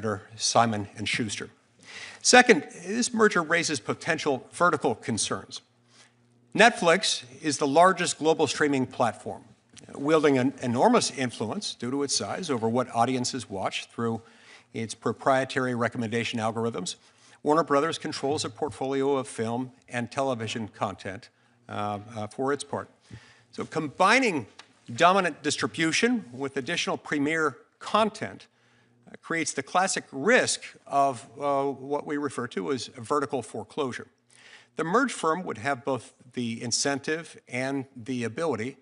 competitor Simon & Schuster. Second, this merger raises potential vertical concerns. Netflix is the largest global streaming platform, wielding an enormous influence due to its size over what audiences watch through its proprietary recommendation algorithms. Warner Brothers controls a portfolio of film and television content for its part. So combining dominant distribution with additional premier content creates the classic risk of what we refer to as vertical foreclosure. The merged firm would have both the incentive and the ability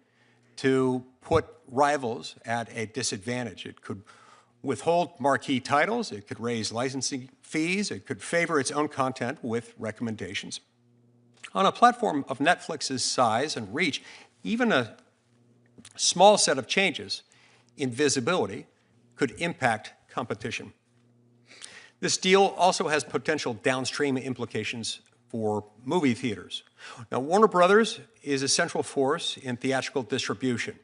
to put rivals at a disadvantage. It could withhold marquee titles, it could raise licensing fees, it could favor its own content with recommendations. On a platform of Netflix's size and reach, even a small set of changes in visibility could impact competition. This deal also has potential downstream implications for movie theaters. Now, Warner Brothers is a central force in theatrical distribution,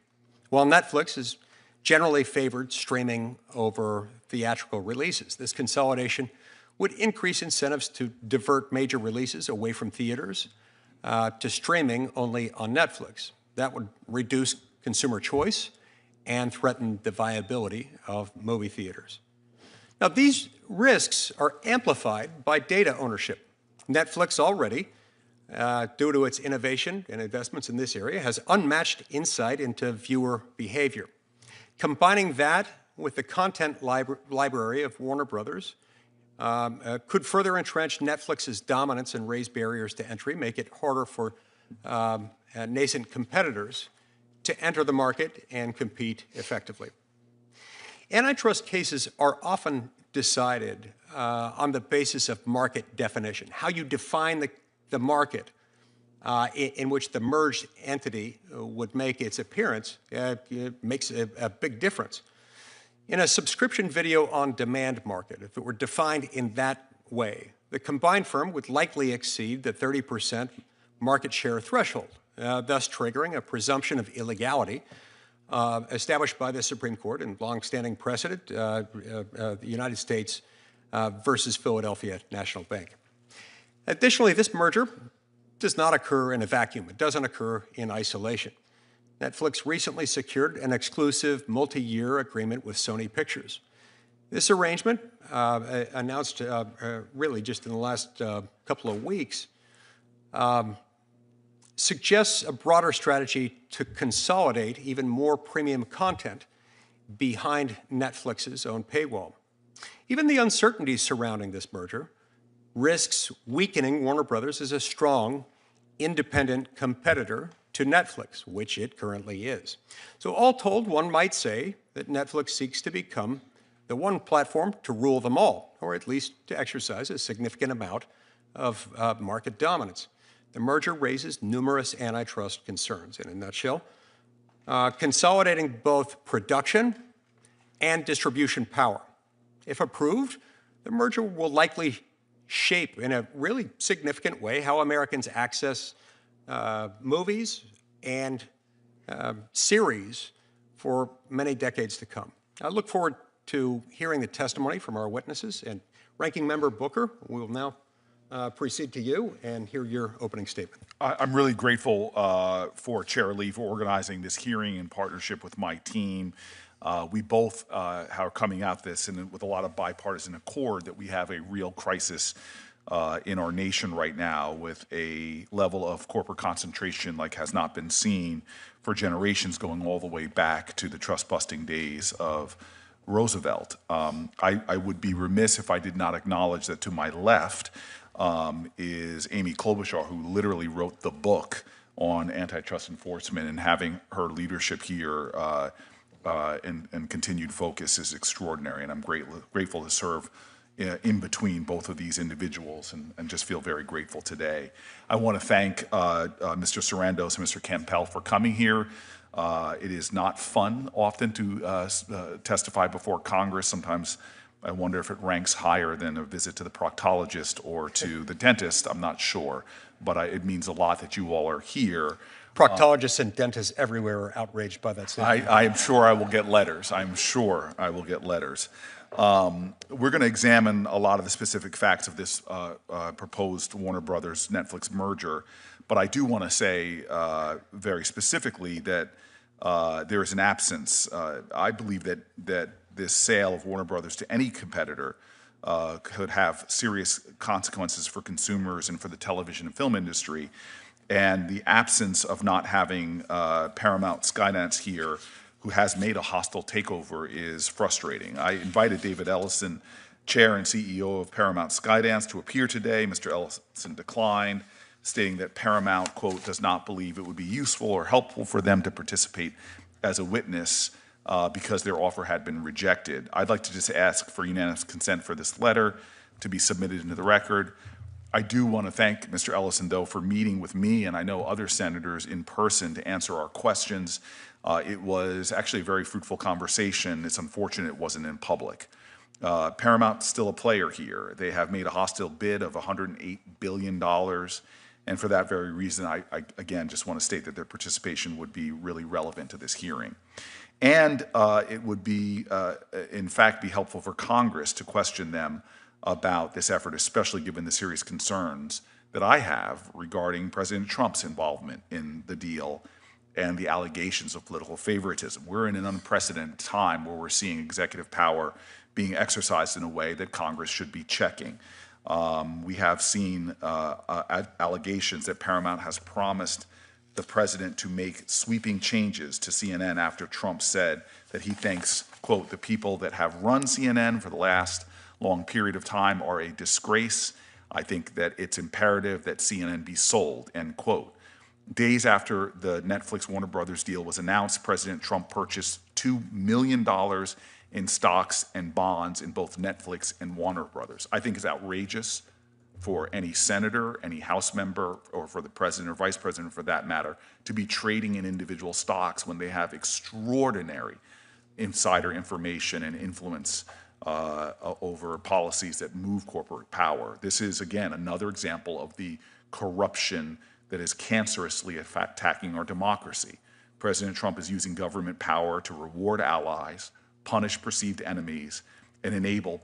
while Netflix is generally favored streaming over theatrical releases. This consolidation would increase incentives to divert major releases away from theaters to streaming only on Netflix. That would reduce consumer choice and threaten the viability of movie theaters. Now, these risks are amplified by data ownership. Netflix already, due to its innovation and investments in this area, has unmatched insight into viewer behavior. Combining that with the content library of Warner Brothers could further entrench Netflix's dominance and raise barriers to entry, make it harder for nascent competitors to enter the market and compete effectively. Antitrust cases are often decided on the basis of market definition, how you define the market in which the merged entity would make its appearance. It makes a big difference. In a subscription video on demand market, if it were defined in that way, the combined firm would likely exceed the 30% market share threshold, thus triggering a presumption of illegality established by the Supreme Court in longstanding precedent, the United States versus Philadelphia National Bank. Additionally, this merger does not occur in a vacuum. It doesn't occur in isolation. Netflix recently secured an exclusive multi-year agreement with Sony Pictures. This arrangement, announced really just in the last couple of weeks, suggests a broader strategy to consolidate even more premium content behind Netflix's own paywall. Even the uncertainty surrounding this merger risks weakening Warner Brothers as a strong, independent competitor to Netflix, which it currently is. So all told, one might say that Netflix seeks to become the one platform to rule them all, or at least to exercise a significant amount of market dominance. The merger raises numerous antitrust concerns. In a nutshell, consolidating both production and distribution power. If approved, the merger will likely shape in a really significant way how Americans access movies and series for many decades to come. I look forward to hearing the testimony from our witnesses, and Ranking Member Booker, we will now proceed to you and hear your opening statement. I'm really grateful for Chair Lee for organizing this hearing in partnership with my team. We both are coming at this and with a lot of bipartisan accord that we have a real crisis in our nation right now, with a level of corporate concentration like has not been seen for generations, going all the way back to the trust-busting days of Roosevelt. I would be remiss if I did not acknowledge that to my left is Amy Klobuchar, who literally wrote the book on antitrust enforcement, and having her leadership here and continued focus is extraordinary. And I'm grateful to serve in between both of these individuals, and just feel very grateful today. I want to thank Mr. Sarandos and Mr. Campbell for coming here. It is not fun often to testify before Congress. Sometimes I wonder if it ranks higher than a visit to the proctologist or to the dentist. I'm not sure, but it means a lot that you all are here. Proctologists and dentists everywhere are outraged by that statement. I am sure I will get letters. I'm sure I will get letters. We're going to examine a lot of the specific facts of this proposed Warner Brothers Netflix merger, but I do want to say very specifically that there is an absence. I believe that this sale of Warner Brothers to any competitor could have serious consequences for consumers and for the television and film industry. And the absence of not having Paramount Skydance here, who has made a hostile takeover, is frustrating. I invited David Ellison, Chair and CEO of Paramount Skydance, to appear today. Mr. Ellison declined, stating that Paramount, quote, does not believe it would be useful or helpful for them to participate as a witness because their offer had been rejected. I'd like to just ask for unanimous consent for this letter to be submitted into the record. I do want to thank Mr. Ellison, though, for meeting with me and I know other senators in person to answer our questions. It was actually a very fruitful conversation. It's unfortunate it wasn't in public. Paramount's still a player here. They have made a hostile bid of $108 billion. And for that very reason, I again just want to state that their participation would be really relevant to this hearing. And it would be, in fact, be helpful for Congress to question them about this effort, especially given the serious concerns that I have regarding President Trump's involvement in the deal and the allegations of political favoritism. We're in an unprecedented time where we're seeing executive power being exercised in a way that Congress should be checking. We have seen allegations that Paramount has promised the president to make sweeping changes to CNN after Trump said that he thinks, quote, the people that have run CNN for the last long period of time are a disgrace. I think that it's imperative that CNN be sold, end quote. Days after the Netflix Warner Brothers deal was announced, President Trump purchased $2 million in stocks and bonds in both Netflix and Warner Brothers. I think it's outrageous for any senator, any House member, or for the president or vice president for that matter, to be trading in individual stocks when they have extraordinary insider information and influence over policies that move corporate power. This is, again, another example of the corruption that is cancerously attacking our democracy. President Trump is using government power to reward allies, punish perceived enemies, and enable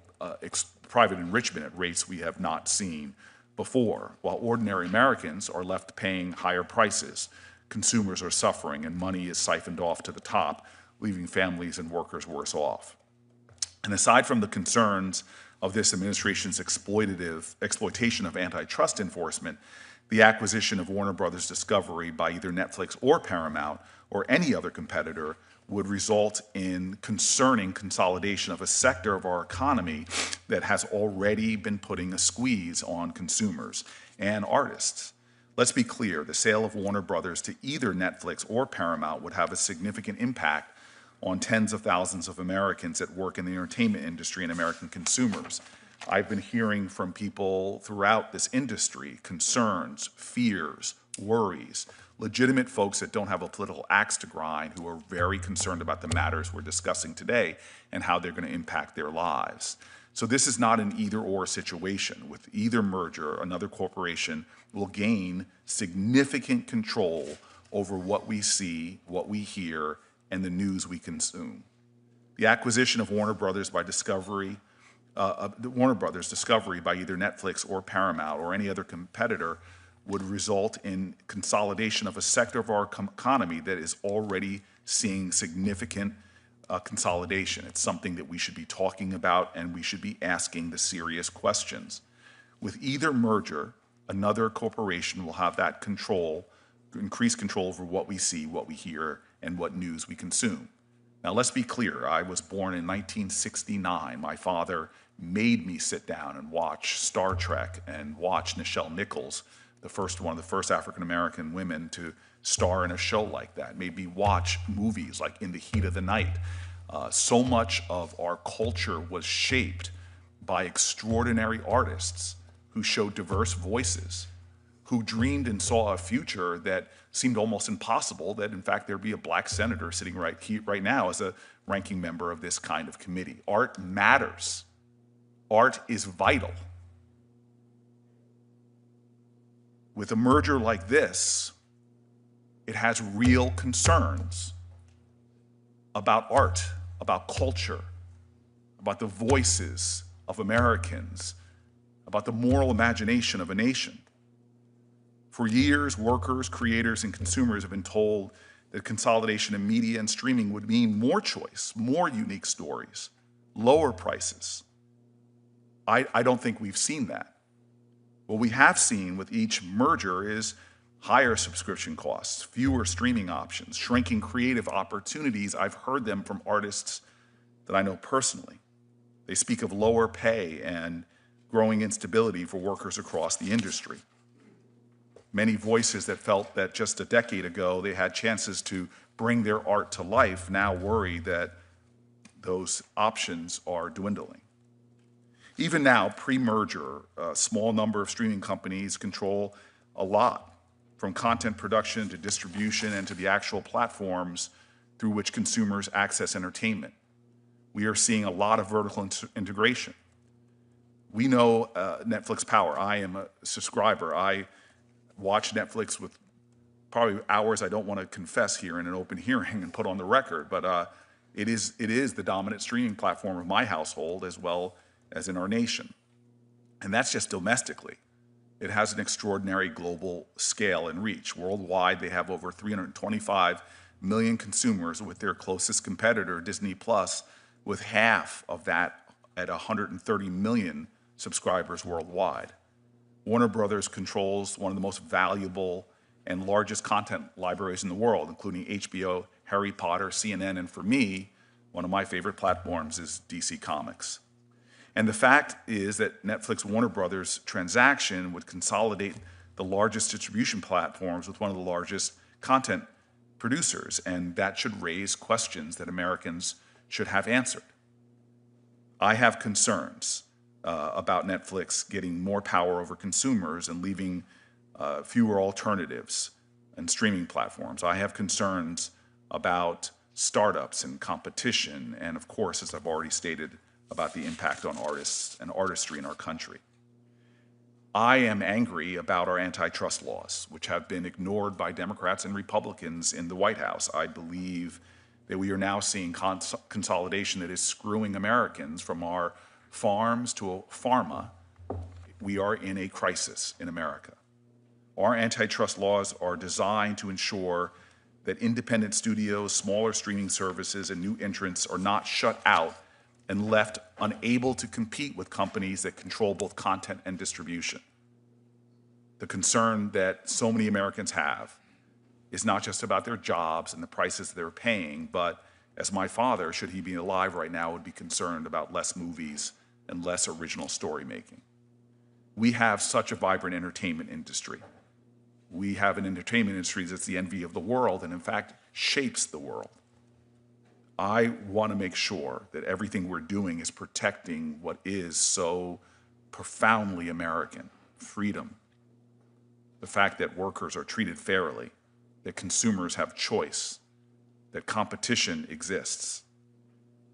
private enrichment at rates we have not seen before. While ordinary Americans are left paying higher prices, consumers are suffering, and money is siphoned off to the top, leaving families and workers worse off. And aside from the concerns of this administration's exploitation of antitrust enforcement, the acquisition of Warner Brothers Discovery by either Netflix or Paramount or any other competitor would result in concerning consolidation of a sector of our economy that has already been putting a squeeze on consumers and artists. Let's be clear, the sale of Warner Brothers to either Netflix or Paramount would have a significant impact on tens of thousands of Americans that work in the entertainment industry and American consumers. I've been hearing from people throughout this industry concerns, fears, worries, legitimate folks that don't have a political axe to grind who are very concerned about the matters we're discussing today and how they're going to impact their lives. So this is not an either-or situation. With either merger, another corporation will gain significant control over what we see, what we hear, and the news we consume. The acquisition of Warner Brothers Discovery by either Netflix or Paramount or any other competitor would result in consolidation of a sector of our economy that is already seeing significant consolidation. It's something that we should be talking about and we should be asking the serious questions. With either merger, another corporation will have that control, increased control over what we see, what we hear, and what news we consume. Now, let's be clear. I was born in 1969. My father made me sit down and watch Star Trek and watch Nichelle Nichols, one of the first African-American women to star in a show like that, made me watch movies like In the Heat of the Night. So much of our culture was shaped by extraordinary artists who showed diverse voices, who dreamed and saw a future that seemed almost impossible, that in fact there'd be a black senator sitting right now as a ranking member of this kind of committee. Art matters. Art is vital. With a merger like this, it has real concerns about art, about culture, about the voices of Americans, about the moral imagination of a nation. For years, workers, creators, and consumers have been told that consolidation in media and streaming would mean more choice, more unique stories, lower prices. I don't think we've seen that. What we have seen with each merger is higher subscription costs, fewer streaming options, shrinking creative opportunities. I've heard them from artists that I know personally. They speak of lower pay and growing instability for workers across the industry. Many voices that felt that just a decade ago they had chances to bring their art to life now worry that those options are dwindling. Even now, pre-merger, a small number of streaming companies control a lot, from content production to distribution and to the actual platforms through which consumers access entertainment. We are seeing a lot of vertical integration. We know Netflix power. I am a subscriber. I watch Netflix with probably hours I don't want to confess here in an open hearing and put on the record, but it is the dominant streaming platform of my household as well as in our nation. And that's just domestically. It has an extraordinary global scale and reach. Worldwide, they have over 325 million consumers, with their closest competitor, Disney Plus, with half of that at 130 million subscribers worldwide. Warner Brothers controls one of the most valuable and largest content libraries in the world, including HBO, Harry Potter, CNN, and for me, one of my favorite platforms is DC Comics. And the fact is that Netflix Warner Brothers transaction would consolidate the largest distribution platforms with one of the largest content producers, and that should raise questions that Americans should have answered. I have concerns about Netflix getting more power over consumers and leaving fewer alternatives and streaming platforms. I have concerns about startups and competition, and of course, as I've already stated, about the impact on artists and artistry in our country. I am angry about our antitrust laws, which have been ignored by Democrats and Republicans in the White House. I believe that we are now seeing consolidation that is screwing Americans from our farms to pharma. We are in a crisis in America. Our antitrust laws are designed to ensure that independent studios, smaller streaming services, and new entrants are not shut out and left unable to compete with companies that control both content and distribution. The concern that so many Americans have is not just about their jobs and the prices they're paying, but as my father, should he be alive right now, would be concerned about less movies and less original story making. We have such a vibrant entertainment industry. We have an entertainment industry that's the envy of the world and in fact shapes the world. I want to make sure that everything we're doing is protecting what is so profoundly American: freedom, the fact that workers are treated fairly, that consumers have choice, that competition exists.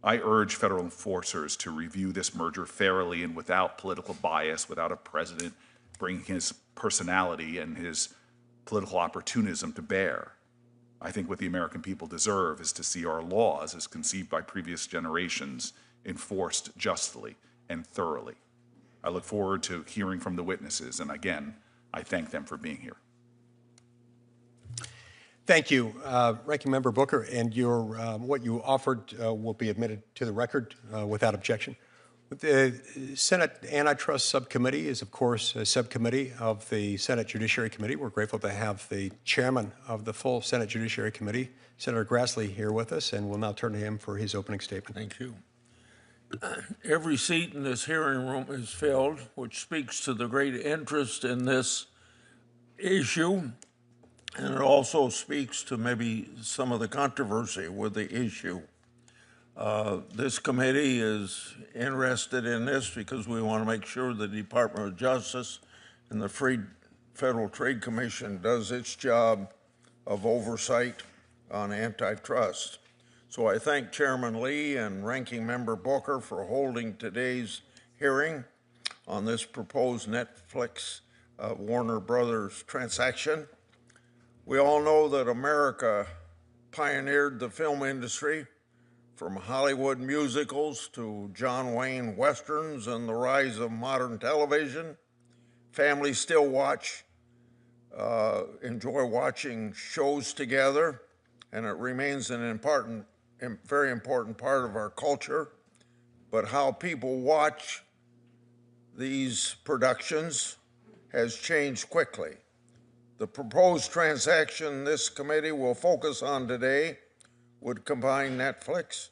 I urge federal enforcers to review this merger fairly and without political bias, without a president bringing his personality and his political opportunism to bear. I think what the American people deserve is to see our laws, as conceived by previous generations, enforced justly and thoroughly. I look forward to hearing from the witnesses, and again, I thank them for being here. Thank you, Ranking Member Booker, and what you offered will be admitted to the record without objection. The Senate Antitrust Subcommittee is, of course, a subcommittee of the Senate Judiciary Committee. We're grateful to have the chairman of the full Senate Judiciary Committee, Senator Grassley, here with us, and we'll now turn to him for his opening statement. Thank you. Every seat in this hearing room is filled, which speaks to the great interest in this issue, and it also speaks to maybe some of the controversy with the issue. This committee is interested in this because we want to make sure the Department of Justice and the Federal Trade Commission does its job of oversight on antitrust. So I thank Chairman Lee and Ranking Member Booker for holding today's hearing on this proposed Netflix Warner Brothers transaction. We all know that America pioneered the film industry from Hollywood musicals to John Wayne westerns and the rise of modern television. Families still enjoy watching shows together, and it remains an very important part of our culture. But how people watch these productions has changed quickly. The proposed transaction this committee will focus on today would combine Netflix,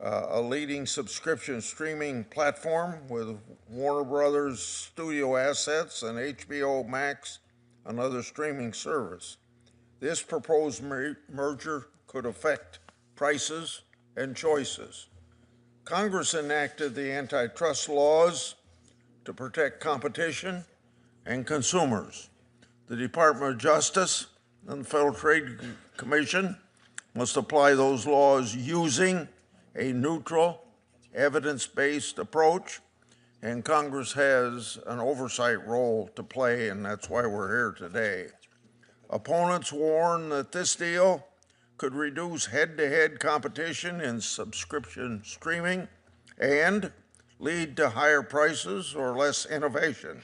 a leading subscription streaming platform, with Warner Brothers studio assets and HBO Max, another streaming service. This proposed merger could affect prices and choices. Congress enacted the antitrust laws to protect competition and consumers. The Department of Justice and the Federal Trade Commission must apply those laws using a neutral, evidence-based approach, and Congress has an oversight role to play, and that's why we're here today. Opponents warn that this deal could reduce head-to-head competition in subscription streaming and lead to higher prices or less innovation.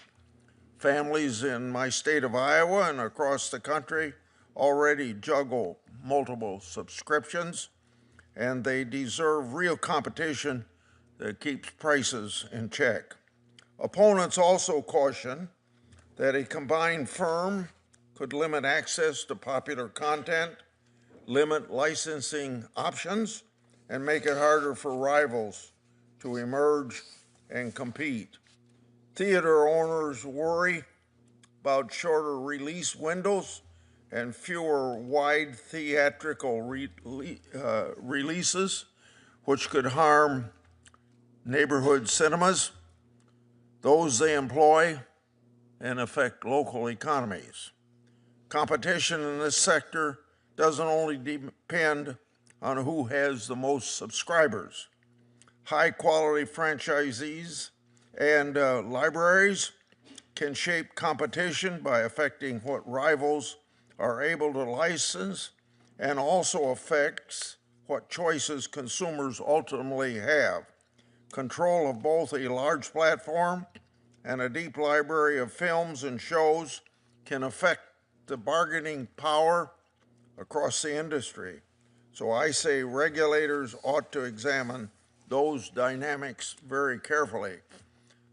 Families in my state of Iowa and across the country already juggle multiple subscriptions, and they deserve real competition that keeps prices in check. Opponents also caution that a combined firm could limit access to popular content, limit licensing options, and make it harder for rivals to emerge and compete. Theater owners worry about shorter release windows and fewer wide theatrical releases, which could harm neighborhood cinemas, those they employ, and affect local economies. Competition in this sector doesn't only depend on who has the most subscribers. High-quality franchisees and libraries can shape competition by affecting what rivals are able to license, and also affects what choices consumers ultimately have. Control of both a large platform and a deep library of films and shows can affect the bargaining power across the industry. So I say regulators ought to examine those dynamics very carefully.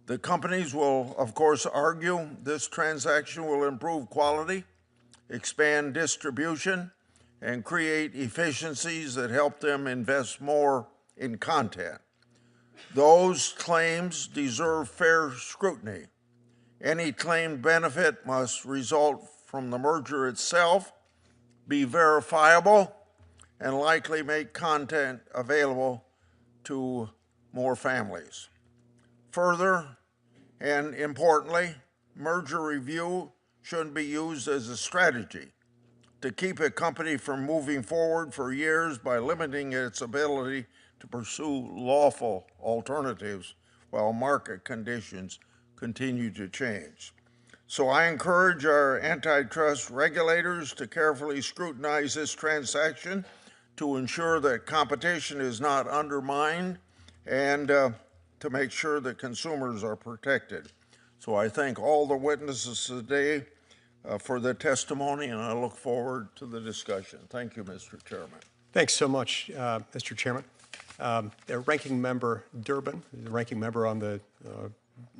The companies will, of course, argue this transaction will improve quality, expand distribution, and create efficiencies that help them invest more in content. Those claims deserve fair scrutiny. Any claimed benefit must result from the merger itself, be verifiable, and likely make content available to more families. Further, and importantly, merger review shouldn't be used as a strategy to keep a company from moving forward for years by limiting its ability to pursue lawful alternatives while market conditions continue to change. So I encourage our antitrust regulators to carefully scrutinize this transaction to ensure that competition is not undermined and to make sure that consumers are protected. So I thank all the witnesses today for their testimony, and I look forward to the discussion. Thank you, Mr. Chairman. Thanks so much, Mr. Chairman. The Ranking Member Durbin, the Ranking Member on the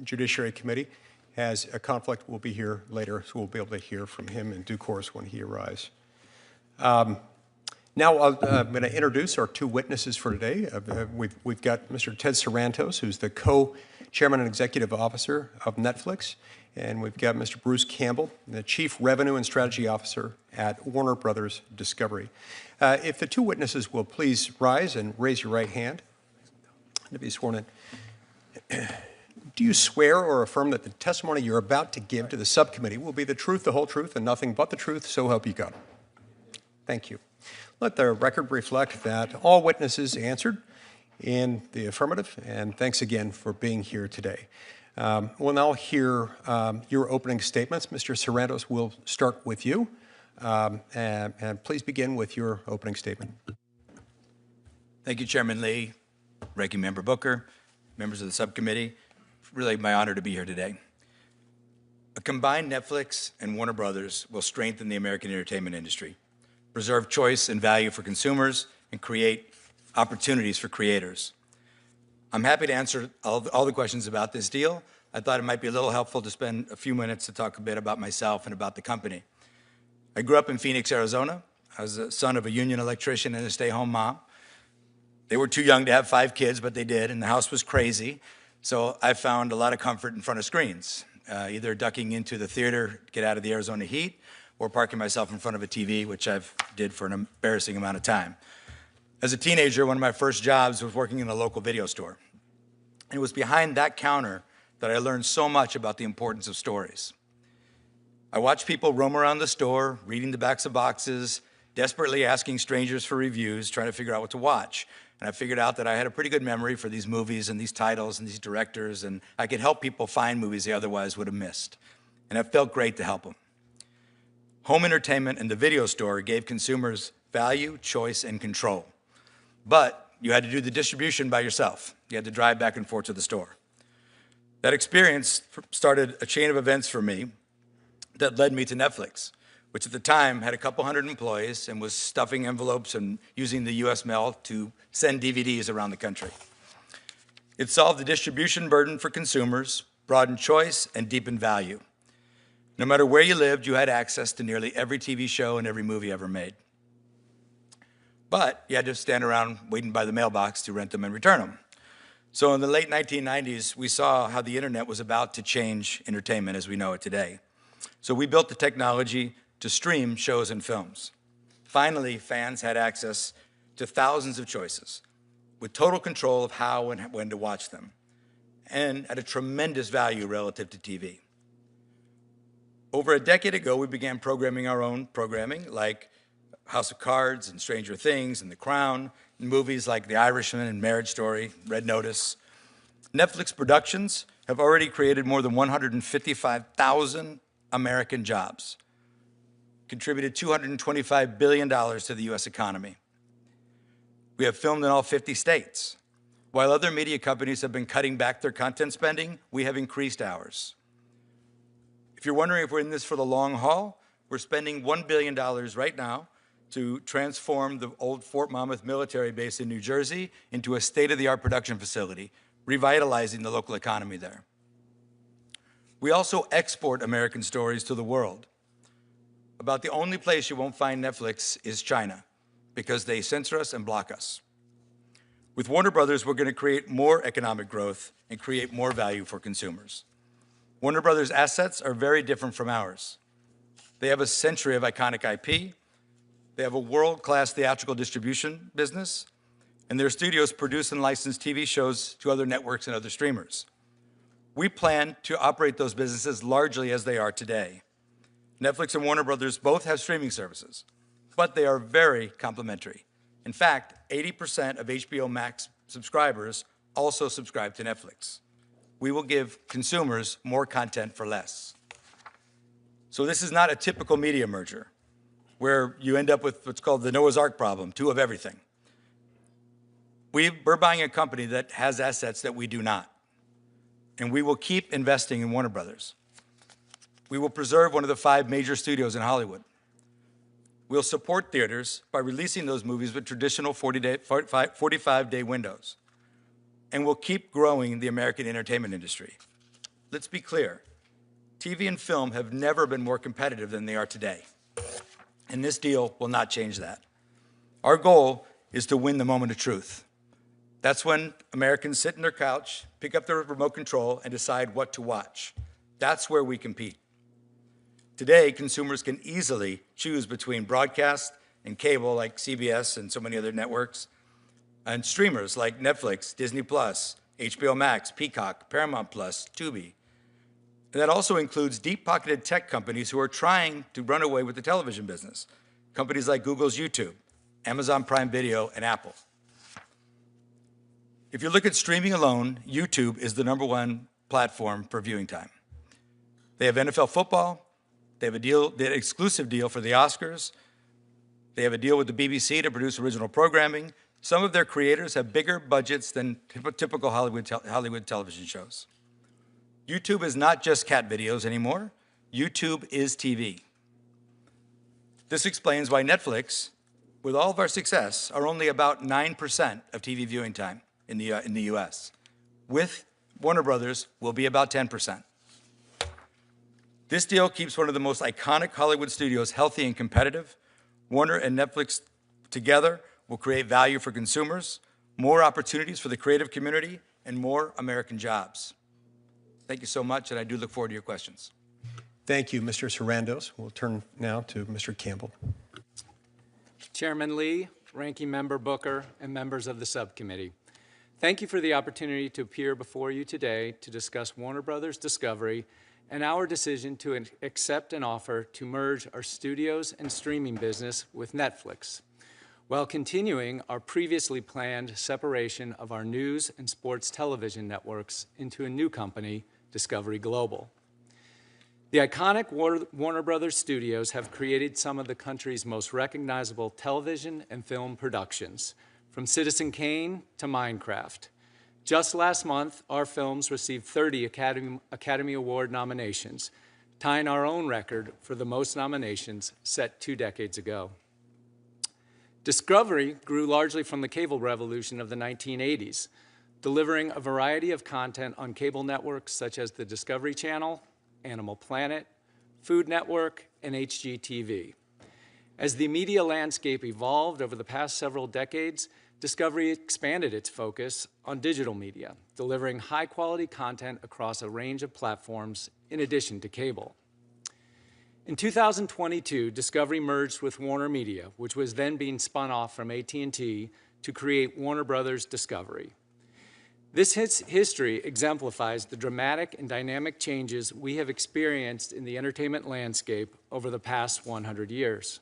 Judiciary Committee, has a conflict. Will be here later, so we'll be able to hear from him in due course when he arrives. Now I'm going to introduce our two witnesses for today. We've got Mr. Ted Sarantos, who's the co-chairman and executive officer of Netflix, and we've got Mr. Bruce Campbell, the chief revenue and strategy officer at Warner Brothers Discovery. If the two witnesses will please rise and raise your right hand to be sworn in. Do you swear or affirm that the testimony you're about to give to the subcommittee will be the truth, the whole truth, and nothing but the truth, so help you God? Thank you. Let the record reflect that all witnesses answered in the affirmative, and thanks again for being here today. We'll now hear your opening statements. Mr. Sarantos, we'll start with you, and please begin with your opening statement. Thank you, Chairman Lee, Ranking Member Booker, members of the subcommittee. Really my honor to be here today. A combined Netflix and Warner Brothers will strengthen the American entertainment industry, preserve choice and value for consumers, and create opportunities for creators. I'm happy to answer all the questions about this deal. I thought it might be a little helpful to spend a few minutes to talk a bit about myself and about the company. I grew up in Phoenix, Arizona. I was the son of a union electrician and a stay-home mom. They were too young to have 5 kids, but they did, and the house was crazy. So I found a lot of comfort in front of screens, either ducking into the theater, get out of the Arizona heat, or parking myself in front of a TV, which I've did for an embarrassing amount of time. As a teenager, one of my first jobs was working in a local video store. And it was behind that counter that I learned so much about the importance of stories. I watched people roam around the store, reading the backs of boxes, desperately asking strangers for reviews, trying to figure out what to watch. And I figured out that I had a pretty good memory for these movies and these titles and these directors, and I could help people find movies they otherwise would have missed. And it felt great to help them. Home entertainment and the video store gave consumers value, choice, and control. But you had to do the distribution by yourself. You had to drive back and forth to the store. That experience started a chain of events for me that led me to Netflix, which at the time had a couple hundred employees and was stuffing envelopes and using the US mail to send DVDs around the country. It solved the distribution burden for consumers, broadened choice, and deepened value. No matter where you lived, you had access to nearly every TV show and every movie ever made. But you had to stand around waiting by the mailbox to rent them and return them. So in the late 1990s, we saw how the internet was about to change entertainment as we know it today. So we built the technology to stream shows and films. Finally, fans had access to thousands of choices with total control of how and when to watch them, and at a tremendous value relative to TV. Over a decade ago, we began programming our own programming, like House of Cards and Stranger Things and The Crown, and movies like The Irishman and Marriage Story, Red Notice. Netflix productions have already created more than 155,000 American jobs, contributed $225 billion to the US economy. We have filmed in all 50 states. While other media companies have been cutting back their content spending, we have increased ours. If you're wondering if we're in this for the long haul, we're spending $1 billion right now to transform the old Fort Monmouth military base in New Jersey into a state-of-the-art production facility, revitalizing the local economy there. We also export American stories to the world. About the only place you won't find Netflix is China, because they censor us and block us. With Warner Brothers, we're going to create more economic growth and create more value for consumers. Warner Brothers' assets are very different from ours. They have a century of iconic IP, they have a world-class theatrical distribution business, and their studios produce and license TV shows to other networks and other streamers. We plan to operate those businesses largely as they are today. Netflix and Warner Brothers both have streaming services, but they are very complementary. In fact, 80% of HBO Max subscribers also subscribe to Netflix. We will give consumers more content for less. So this is not a typical media merger where you end up with what's called the Noah's Ark problem, 2 of everything. We're buying a company that has assets that we do not. And we will keep investing in Warner Brothers. We will preserve one of the 5 major studios in Hollywood. We'll support theaters by releasing those movies with traditional 45-day windows. And we'll keep growing the American entertainment industry. Let's be clear, TV and film have never been more competitive than they are today. And this deal will not change that. Our goal is to win the moment of truth. That's when Americans sit in their couch, pick up their remote control, and decide what to watch. That's where we compete. Today, consumers can easily choose between broadcast and cable like CBS and so many other networks, and streamers like Netflix, Disney+, HBO Max, Peacock, Paramount+, Tubi. And that also includes deep-pocketed tech companies who are trying to run away with the television business, companies like Google's YouTube, Amazon Prime Video, and Apple. If you look at streaming alone, YouTube is the #1 platform for viewing time. They have NFL football, they have an exclusive deal for the Oscars, they have a deal with the BBC to produce original programming, Some of their creators have bigger budgets than typical Hollywood television shows. YouTube is not just cat videos anymore. YouTube is TV. This explains why Netflix, with all of our success, are only about 9% of TV viewing time in the US. With Warner Brothers, we'll be about 10%. This deal keeps one of the most iconic Hollywood studios healthy and competitive. Warner and Netflix together will create value for consumers, more opportunities for the creative community, and more American jobs. Thank you so much, and I do look forward to your questions. Thank you, Mr. Sarandos. We'll turn now to Mr. Campbell. Chairman Lee, Ranking Member Booker, and members of the subcommittee. Thank you for the opportunity to appear before you today to discuss Warner Brothers Discovery and our decision to accept an offer to merge our studios and streaming business with Netflix, while continuing our previously planned separation of our news and sports television networks into a new company, Discovery Global. The iconic Warner Brothers studios have created some of the country's most recognizable television and film productions, from Citizen Kane to Minecraft. Just last month, our films received 30 Academy Award nominations, tying our own record for the most nominations set 2 decades ago. Discovery grew largely from the cable revolution of the 1980s, delivering a variety of content on cable networks such as the Discovery Channel, Animal Planet, Food Network, and HGTV. As the media landscape evolved over the past several decades, Discovery expanded its focus on digital media, delivering high-quality content across a range of platforms in addition to cable. In 2022, Discovery merged with Warner Media, which was then being spun off from AT&T to create Warner Brothers Discovery. This history exemplifies the dramatic and dynamic changes we have experienced in the entertainment landscape over the past 100 years.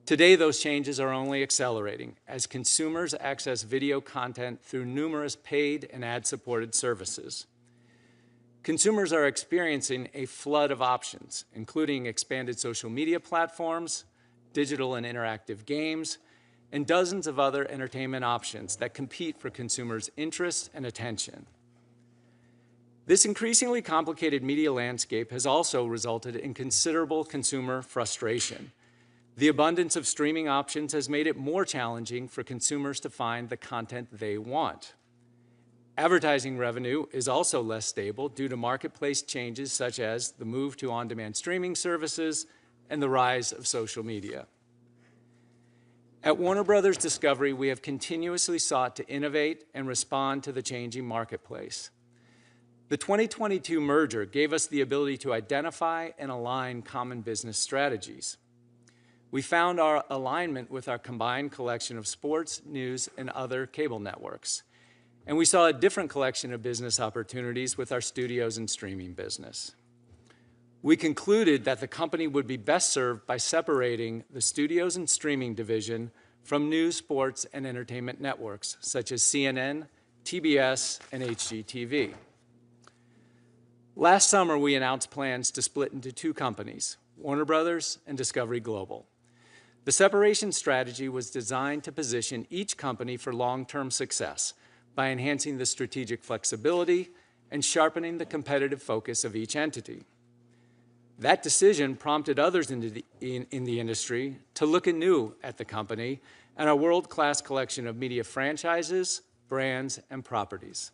Today, those changes are only accelerating as consumers access video content through numerous paid and ad-supported services. Consumers are experiencing a flood of options, including expanded social media platforms, digital and interactive games, and dozens of other entertainment options that compete for consumers' interest and attention. This increasingly complicated media landscape has also resulted in considerable consumer frustration. The abundance of streaming options has made it more challenging for consumers to find the content they want. Advertising revenue is also less stable due to marketplace changes such as the move to on-demand streaming services and the rise of social media. At Warner Brothers Discovery, we have continuously sought to innovate and respond to the changing marketplace. The 2022 merger gave us the ability to identify and align common business strategies. We found our alignment with our combined collection of sports, news, and other cable networks. And we saw a different collection of business opportunities with our studios and streaming business. We concluded that the company would be best served by separating the studios and streaming division from news, sports, and entertainment networks, such as CNN, TBS, and HGTV. Last summer, we announced plans to split into 2 companies, Warner Brothers and Discovery Global. The separation strategy was designed to position each company for long-term success by enhancing the strategic flexibility and sharpening the competitive focus of each entity. That decision prompted others in the industry to look anew at the company and our world-class collection of media franchises, brands, and properties.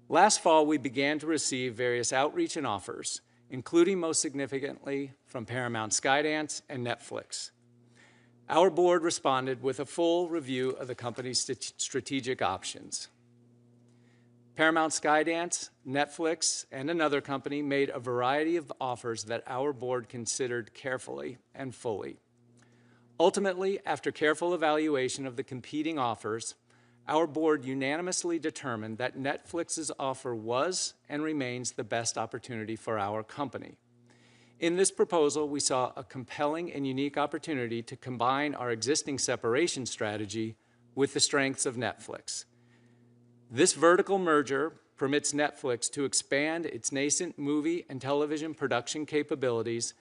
Last fall, we began to receive various outreach and offers, including most significantly from Paramount Skydance and Netflix. Our board responded with a full review of the company's strategic options. Paramount Skydance, Netflix, and another company made a variety of offers that our board considered carefully and fully. Ultimately, after careful evaluation of the competing offers, our board unanimously determined that Netflix's offer was and remains the best opportunity for our company. In this proposal, we saw a compelling and unique opportunity to combine our existing separation strategy with the strengths of Netflix. This vertical merger permits Netflix to expand its nascent movie and television production capabilities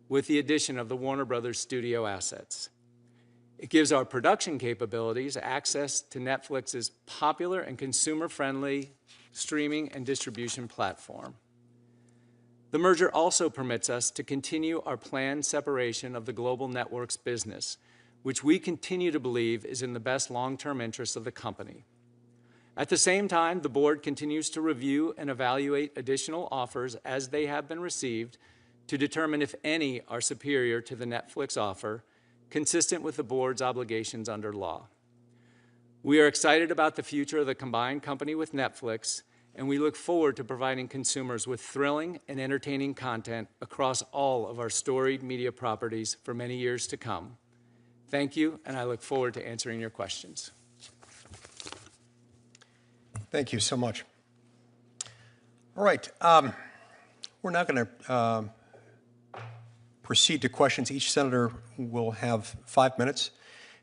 with the addition of the Warner Brothers studio assets. It gives our production capabilities access to Netflix's popular and consumer-friendly streaming and distribution platform. The merger also permits us to continue our planned separation of the Global Networks business, which we continue to believe is in the best long-term interests of the company. At the same time, the board continues to review and evaluate additional offers as they have been received to determine if any are superior to the Netflix offer, consistent with the board's obligations under law. We are excited about the future of the combined company with Netflix, and we look forward to providing consumers with thrilling and entertaining content across all of our storied media properties for many years to come. Thank you, and I look forward to answering your questions. Thank you so much. All right, we're now going to proceed to questions. Each senator will have 5 minutes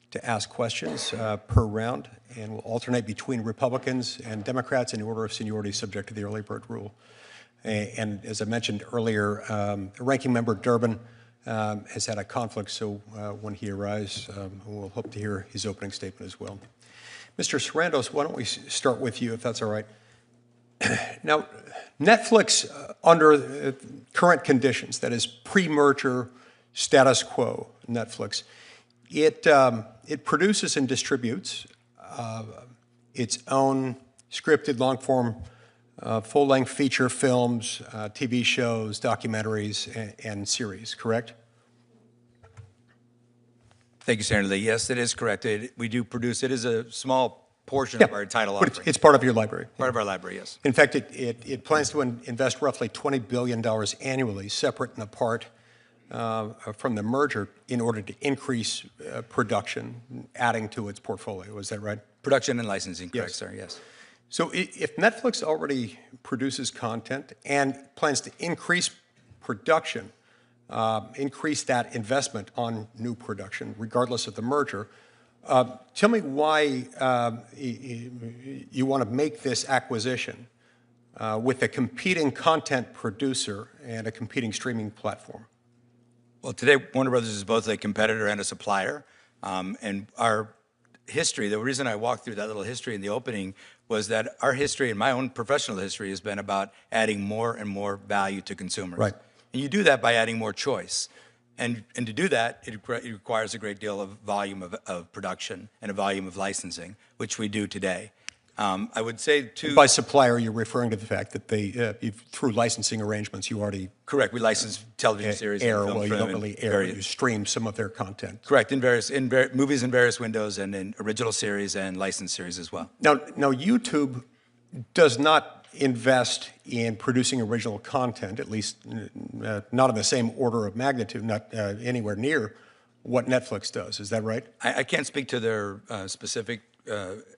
to ask questions per round, and we'll alternate between Republicans and Democrats in order of seniority subject to the early bird rule. And as I mentioned earlier, Ranking Member Durbin has had a conflict, so when he arrives, we'll hope to hear his opening statement as well. Mr. Sarandos, why don't we start with you, if that's all right. Now, Netflix, under current conditions, that is pre-merger status quo Netflix, it produces and distributes its own scripted long-form, full-length feature films, TV shows, documentaries, and series, correct? Thank you, Senator Lee. Yes, it is correct. We do produce, it is a small portion of our title but offering. it's part of your library. Part of our library, yes. In fact, it plans to invest roughly $20 billion annually, separate and apart from the merger, in order to increase production, adding to its portfolio. Is that right? Production and licensing, correct, Yes. sir, yes. So if Netflix already produces content and plans to increase production, increase that investment on new production, regardless of the merger, tell me why you want to make this acquisition with a competing content producer and a competing streaming platform. Well, today, Warner Brothers is both a competitor and a supplier. And our history, the reason I walked through that little history in the opening was that our history and my own professional history has been about adding more and more value to consumers. Right. And you do that by adding more choice. And to do that, it requires a great deal of volume of production and a volume of licensing, which we do today. I would say, too... By supplier, you're referring to the fact that through licensing arrangements, you already... Correct. We license television series and film well, you don't really air, you stream some of their content. Correct. In movies in various windows, and in original series and licensed series as well. Now, YouTube does not invest in producing original content, at least not in the same order of magnitude, not anywhere near what Netflix does. Is that right? I can't speak to their specific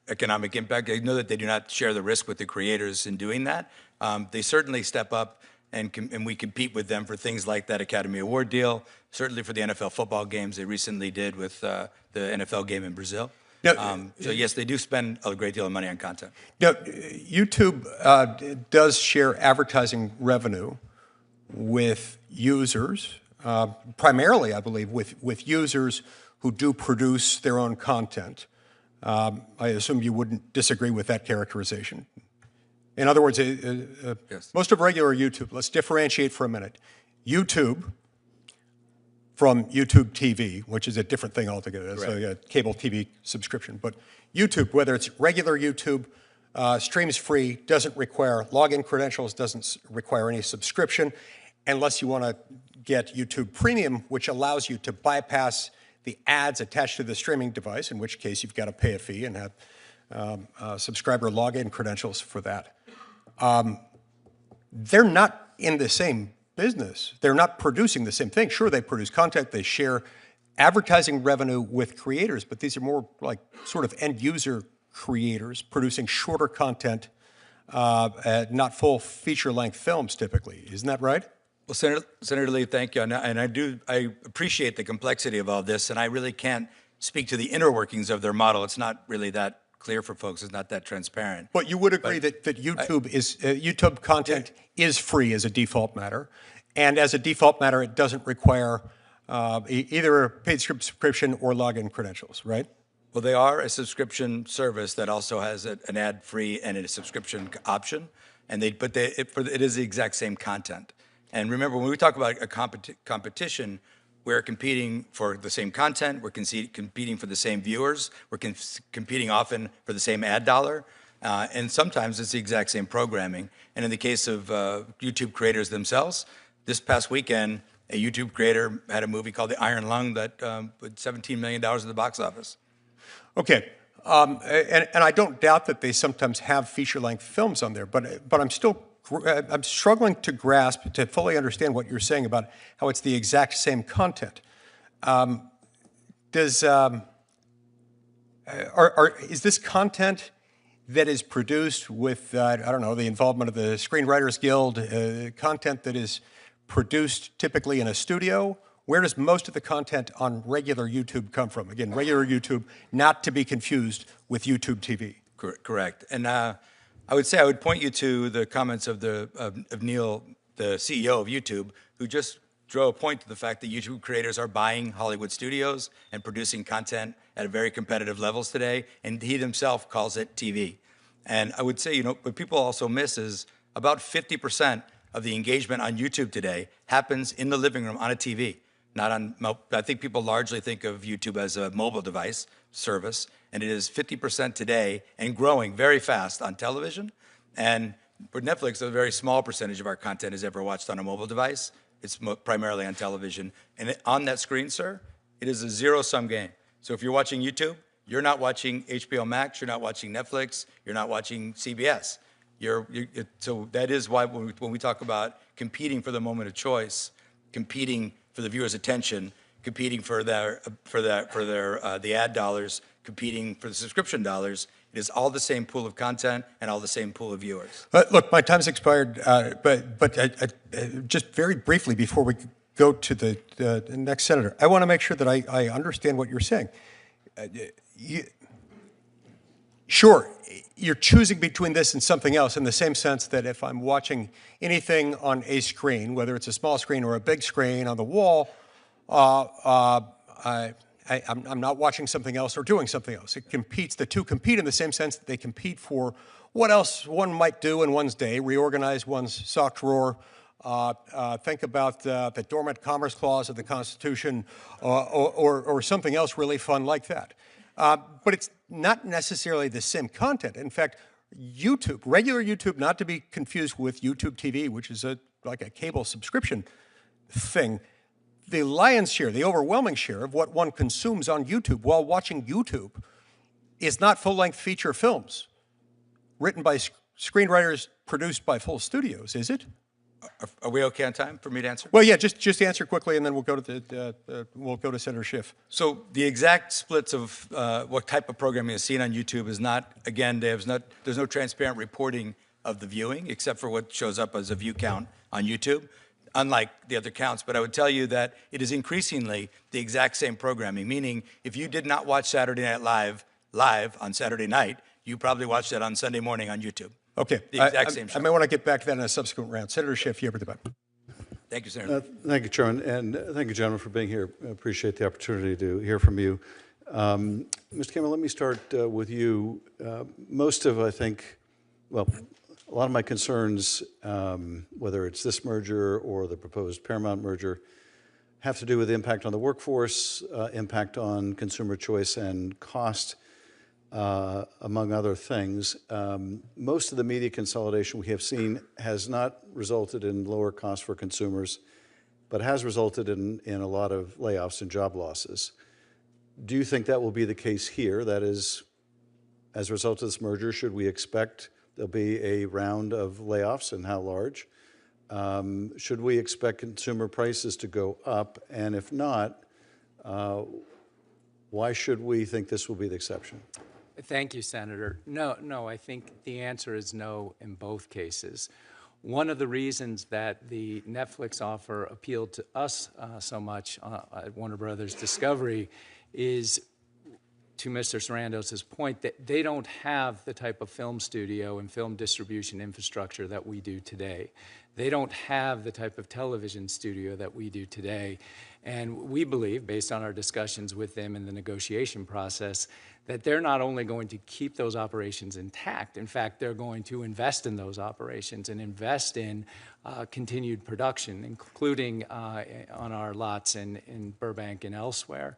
economic impact. I know that they do not share the risk with the creators in doing that. They certainly step up, and we compete with them for things like that Academy Award deal, certainly for the NFL football games they recently did with the NFL game in Brazil. Now, So yes, they do spend a great deal of money on content. Now, YouTube does share advertising revenue with users, primarily, I believe, with users who do produce their own content. I assume you wouldn't disagree with that characterization. In other words, Yes. most of regular YouTube, let's differentiate for a minute. YouTube from YouTube TV, which is a different thing altogether. It's like a cable TV subscription. But YouTube, whether it's regular YouTube, streams free, doesn't require login credentials, doesn't require any subscription, unless you want to get YouTube Premium, which allows you to bypass the ads attached to the streaming device, in which case you've got to pay a fee and have subscriber login credentials for that. They're not in the same business. They're not producing the same thing. Sure, they produce content, they share advertising revenue with creators, but these are more like sort of end user creators producing shorter content, not full feature length films typically. Isn't that right? Well, Senator Lee, thank you. And I appreciate the complexity of all this, and I really can't speak to the inner workings of their model. It's not really that clear for folks. It's not that transparent. But you would agree that YouTube content is free as a default matter, and as a default matter, it doesn't require either a paid subscription or login credentials, right? Well, they are a subscription service that also has an ad-free and a subscription option, and it is the exact same content. And remember, when we talk about a competition, we're competing for the same content, we're competing for the same viewers, we're competing often for the same ad dollar, and sometimes it's the exact same programming. And in the case of YouTube creators themselves, this past weekend, a YouTube creator had a movie called The Iron Lung that put $17 million at the box office. Okay, and I don't doubt that they sometimes have feature-length films on there, but I'm struggling to grasp, to fully understand what you're saying about how it's the exact same content. Is this content that is produced with, I don't know, the involvement of the Screenwriters Guild, content that is produced typically in a studio? Where does most of the content on regular YouTube come from? Again, regular YouTube, not to be confused with YouTube TV. Correct. And I would point you to the comments of Neil, the CEO of YouTube, who just drew a point to the fact that YouTube creators are buying Hollywood studios and producing content at very competitive levels today, and he himself calls it TV. And I would say, what people also miss is about 50% of the engagement on YouTube today happens in the living room on a TV. I think people largely think of YouTube as a mobile device service, and it is 50% today and growing very fast on television. And for Netflix, a very small percentage of our content is ever watched on a mobile device. It's primarily on television. And on that screen, sir, it is a zero-sum game. So if you're watching YouTube, you're not watching HBO Max, you're not watching Netflix, you're not watching CBS. So that is why when we talk about competing for the moment of choice, competing for the viewer's attention, competing for the ad dollars, competing for the subscription dollars, it is all the same pool of content and all the same pool of viewers. Look, my time's expired, but just very briefly before we go to the next senator, I want to make sure that I understand what you're saying. Sure, you're choosing between this and something else in the same sense that if I'm watching anything on a screen, whether it's a small screen or a big screen on the wall, I'm not watching something else or doing something else. The two compete in the same sense that they compete for what else one might do in one's day, reorganize one's sock drawer, think about the dormant commerce clause of the Constitution, or something else really fun like that. But it's not necessarily the same content. In fact, YouTube, regular YouTube, not to be confused with YouTube TV, which is like a cable subscription thing, the lion's share, the overwhelming share of what one consumes on YouTube while watching YouTube is not full-length feature films written by screenwriters produced by full studios, is it? Are we okay on time for me to answer? Well, yeah, just answer quickly, and then we'll go to Senator Schiff. So the exact splits of what type of programming is seen on YouTube is not, again, there's no transparent reporting of the viewing, except for what shows up as a view count on YouTube, unlike the other counts. But I would tell you that it is increasingly the exact same programming, meaning if you did not watch Saturday Night Live on Saturday night, you probably watched it on Sunday morning on YouTube. Okay. The exact same show. I may want to get back to that in a subsequent round. Senator Schiff, you have the button. Thank you, Senator. Thank you, Chairman, and thank you, gentlemen, for being here. I appreciate the opportunity to hear from you. Mr. Cameron, let me start with you. Most of, I think, well, a lot of my concerns, whether it's this merger or the proposed Paramount merger, have to do with the impact on the workforce, impact on consumer choice and cost, among other things. Most of the media consolidation we have seen has not resulted in lower costs for consumers, but has resulted in a lot of layoffs and job losses. Do you think that will be the case here? That is, as a result of this merger, should we expect there'll be a round of layoffs, and how large? Should we expect consumer prices to go up? And if not, why should we think this will be the exception? Thank you, Senator. No, I think the answer is no in both cases. One of the reasons that the Netflix offer appealed to us so much at Warner Brothers Discovery is to Mr. Sarandos's point, that they don't have the type of film studio and film distribution infrastructure that we do today. They don't have the type of television studio that we do today. And we believe, based on our discussions with them in the negotiation process, that they're not only going to keep those operations intact, in fact, they're going to invest in those operations and invest in continued production, including on our lots in Burbank and elsewhere.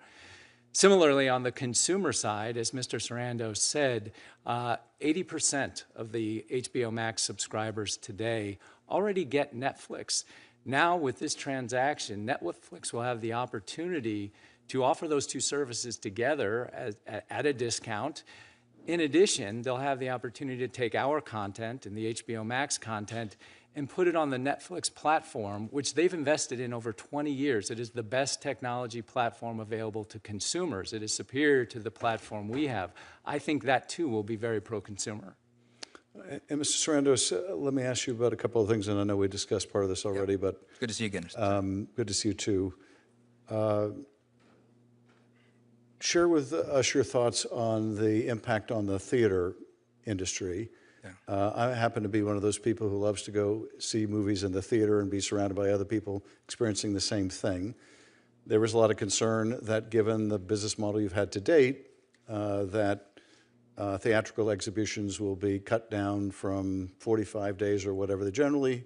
Similarly, on the consumer side, as Mr. Sarandos said, 80% of the HBO Max subscribers today already get Netflix. Now, with this transaction, Netflix will have the opportunity to offer those two services together at a discount. In addition, they'll have the opportunity to take our content and the HBO Max content and put it on the Netflix platform, which they've invested in over 20 years. It is the best technology platform available to consumers. It is superior to the platform we have. I think that, too, will be very pro-consumer. And Mr. Sarandos, let me ask you about a couple of things, and I know we discussed part of this already, but Good to see you again. good to see you too. Share with us your thoughts on the impact on the theater industry. Yeah. I happen to be one of those people who loves to go see movies in the theater and be surrounded by other people experiencing the same thing. There was a lot of concern that given the business model you've had to date, that theatrical exhibitions will be cut down from 45 days or whatever they generally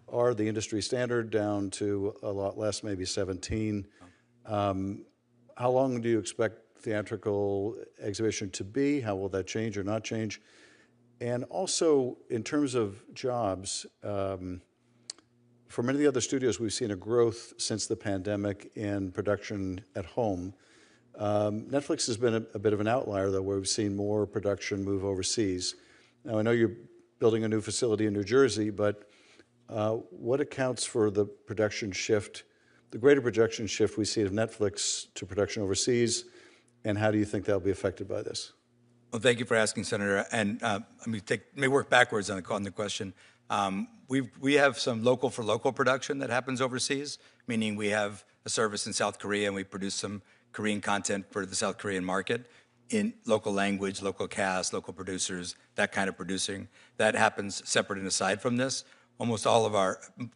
are, the industry standard, down to a lot less, maybe 17. How long do you expect theatrical exhibition to be? How will that change or not change? And also, in terms of jobs, for many of the other studios, we've seen a growth since the pandemic in production at home. Netflix has been a bit of an outlier, though, where we've seen more production move overseas. Now, I know you're building a new facility in New Jersey, but what accounts for the production shift, the greater production shift we see of Netflix to production overseas, and how do you think that'll be affected by this? Well, thank you for asking, Senator. And let me work backwards on the question. We have some local for local production that happens overseas, meaning we have a service in South Korea and we produce some Korean content for the South Korean market in local language, local cast, local producers, that kind of producing. That happens separate and aside from this. Almost all of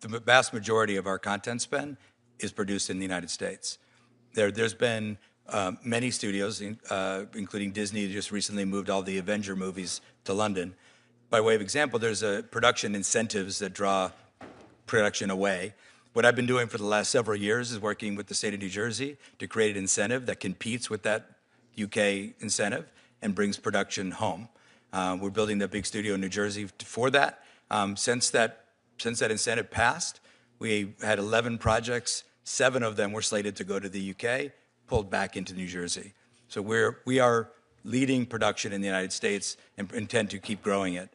the vast majority of our content spend is produced in the United States. There's been many studios, including Disney, just recently moved all the Avenger movies to London. By way of example, there's production incentives that draw production away. What I've been doing for the last several years is working with the state of New Jersey to create an incentive that competes with that UK incentive and brings production home. We're building that big studio in New Jersey for that. Since that incentive passed, we had 11 projects. 7 of them were slated to go to the UK, pulled back into New Jersey. So we are leading production in the United States and intend to keep growing it.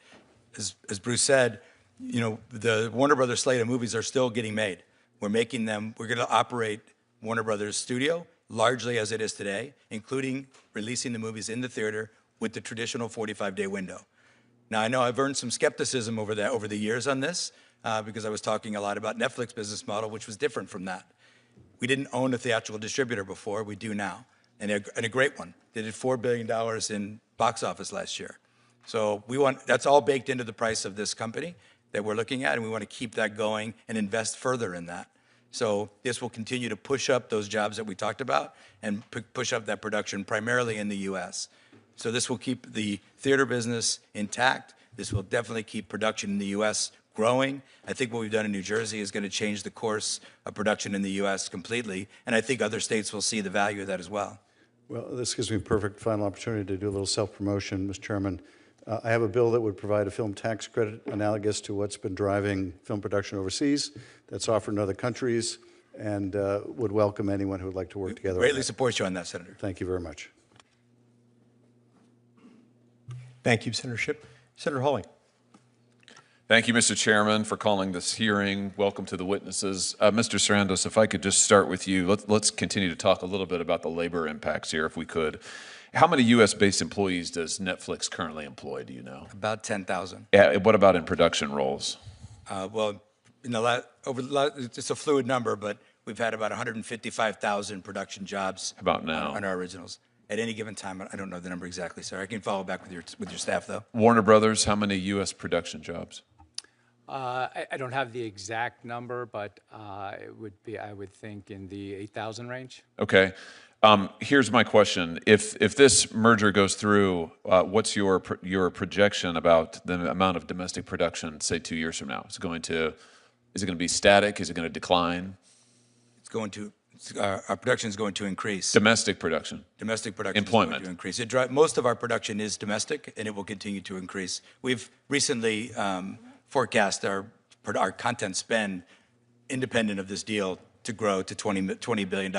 As Bruce said, the Warner Brothers slate of movies are still getting made. We're making them. We're going to operate Warner Brothers Studio largely as it is today, including releasing the movies in the theater with the traditional 45-day window. Now, I know I've earned some skepticism over the years on this because I was talking a lot about Netflix business model, which was different from that. We didn't own a theatrical distributor before. We do now, and a great one. They did $4 billion in box office last year. So that's all baked into the price of this company that we're looking at, and we want to keep that going and invest further in that. So this will continue to push up those jobs that we talked about and push up that production primarily in the U.S. So this will keep the theater business intact. This will definitely keep production in the U.S. growing. I think what we've done in New Jersey is going to change the course of production in the U.S. completely, and I think other states will see the value of that as well. Well, this gives me a perfect final opportunity to do a little self-promotion, Mr. Chairman. I have a bill that would provide a film tax credit analogous to what's been driving film production overseas, that's offered in other countries, and would welcome anyone who would like to work together. Greatly support you on that, Senator. Thank you very much. Thank you, Senator Shipp. Senator Hawley. Thank you, Mr. Chairman, for calling this hearing. Welcome to the witnesses. Mr. Sarandos, if I could just start with you, let's continue to talk a little bit about the labor impacts here, if we could. How many U.S.-based employees does Netflix currently employ, do you know? About 10,000. Yeah, what about in production roles? Well, it's a fluid number, but we've had about 155,000 production jobs. About now? On our originals. at any given time. I don't know the number exactly, sir. I can follow back with your staff, though. Warner Brothers, how many U.S. production jobs? I don't have the exact number, but it would be, I would think, in the 8,000 range. Okay. Here's my question. If this merger goes through, what's your projection about the amount of domestic production, say 2 years from now? Is it going to be static? Is it going to decline? It's going to, our production is going to increase. Domestic production. Domestic production Employment. is going to increase. Most of our production is domestic, and it will continue to increase. We've recently forecast our content spend, independent of this deal, to grow to $20 billion.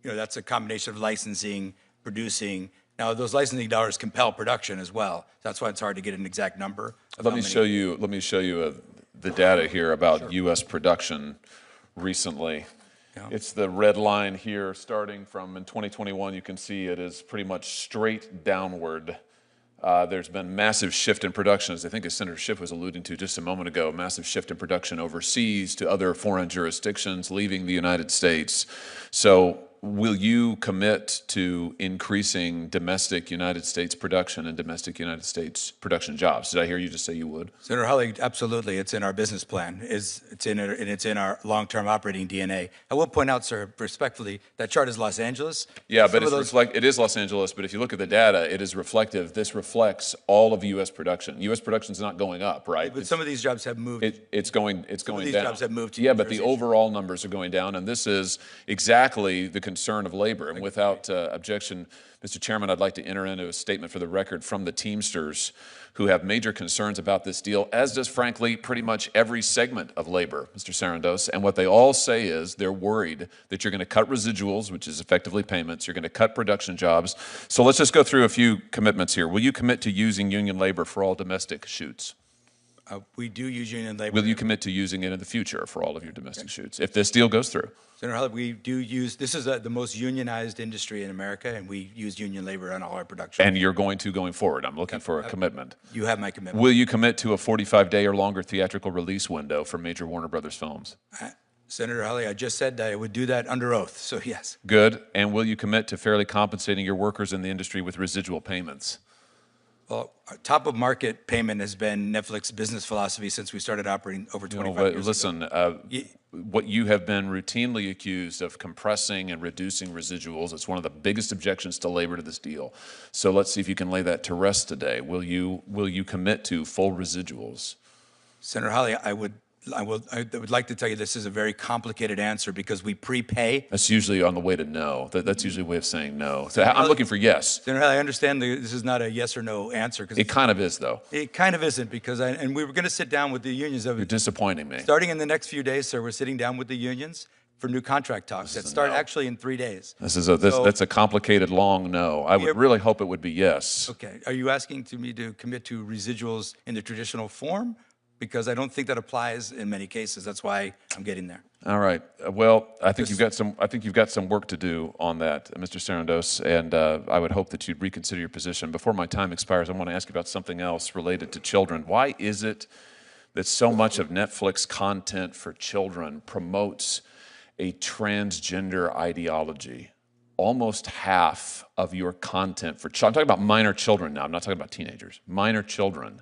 That's a combination of licensing, producing. Now, those licensing dollars compel production as well. That's why it's hard to get an exact number. Let me show you the data here about U.S. production recently. Yeah. It's the red line here, starting from in 2021. You can see it is pretty much straight downward. There's been massive shift in production, as I think as Senator Schiff was alluding to just a moment ago, massive shift in production overseas to other foreign jurisdictions, leaving the United States. So will you commit to increasing domestic United States production and domestic United States production jobs? Did I hear you just say you would? Senator Hawley, absolutely. It's in our business plan. It's in our long-term operating DNA. I will point out, sir, respectfully, that chart is Los Angeles. Yeah, but it is Los Angeles, but if you look at the data, it is reflective. This reflects all of U.S. production. U.S. production is not going up, right? But some of these jobs have moved. It's going These down. jobs have moved to Yeah, New but the Jersey. overall numbers are going down, and this is exactly the concern of labor. And without objection, Mr. Chairman, I'd like to enter into a statement for the record from the Teamsters, who have major concerns about this deal, as does, frankly, pretty much every segment of labor, Mr. Sarandos. And what they all say is they're worried that you're going to cut residuals, which is effectively payments. You're going to cut production jobs. So let's just go through a few commitments here. Will you commit to using union labor for all domestic shoots? We do use union labor. Will you commit to using it in the future for all of your domestic shoots if this deal goes through? Senator Hawley, we do use, this is the most unionized industry in America, and we use union labor on all our production. And you're going to going forward. I'm looking for a commitment. You have my commitment. Will you commit to a 45-day or longer theatrical release window for major Warner Brothers films? Senator Hawley, I just said that I would do that under oath, so yes. Good. And will you commit to fairly compensating your workers in the industry with residual payments? Well, top of market payment has been Netflix's business philosophy since we started operating over 25 years Listen, ago. what you have been routinely accused of compressing and reducing residuals, it's one of the biggest objections to labor to this deal. So let's see if you can lay that to rest today. Will you commit to full residuals? Senator Hawley, I would like to tell you this is a very complicated answer because we prepay. That's usually on the way to no. That's usually a way of saying no. So I'm looking for yes. Senator Hawley, I understand this is not a yes or no answer. It kind of is, though. It kind of isn't because, and we were going to sit down with the unions. You're disappointing me. Starting in the next few days, sir, we're sitting down with the unions for new contract talks that start actually in 3 days. That's a complicated, long no. I would really hope it would be yes. Okay. Are you asking me to commit to residuals in the traditional form? Because I don't think that applies in many cases. That's why I'm getting there. All right. Well, I think you've got some work to do on that, Mr. Sarandos, and I would hope that you'd reconsider your position. Before my time expires, I want to ask you about something else related to children. Why is it that so much of Netflix content for children promotes a transgender ideology? Almost half of your content for children, I'm talking about minor children now, I'm not talking about teenagers, minor children,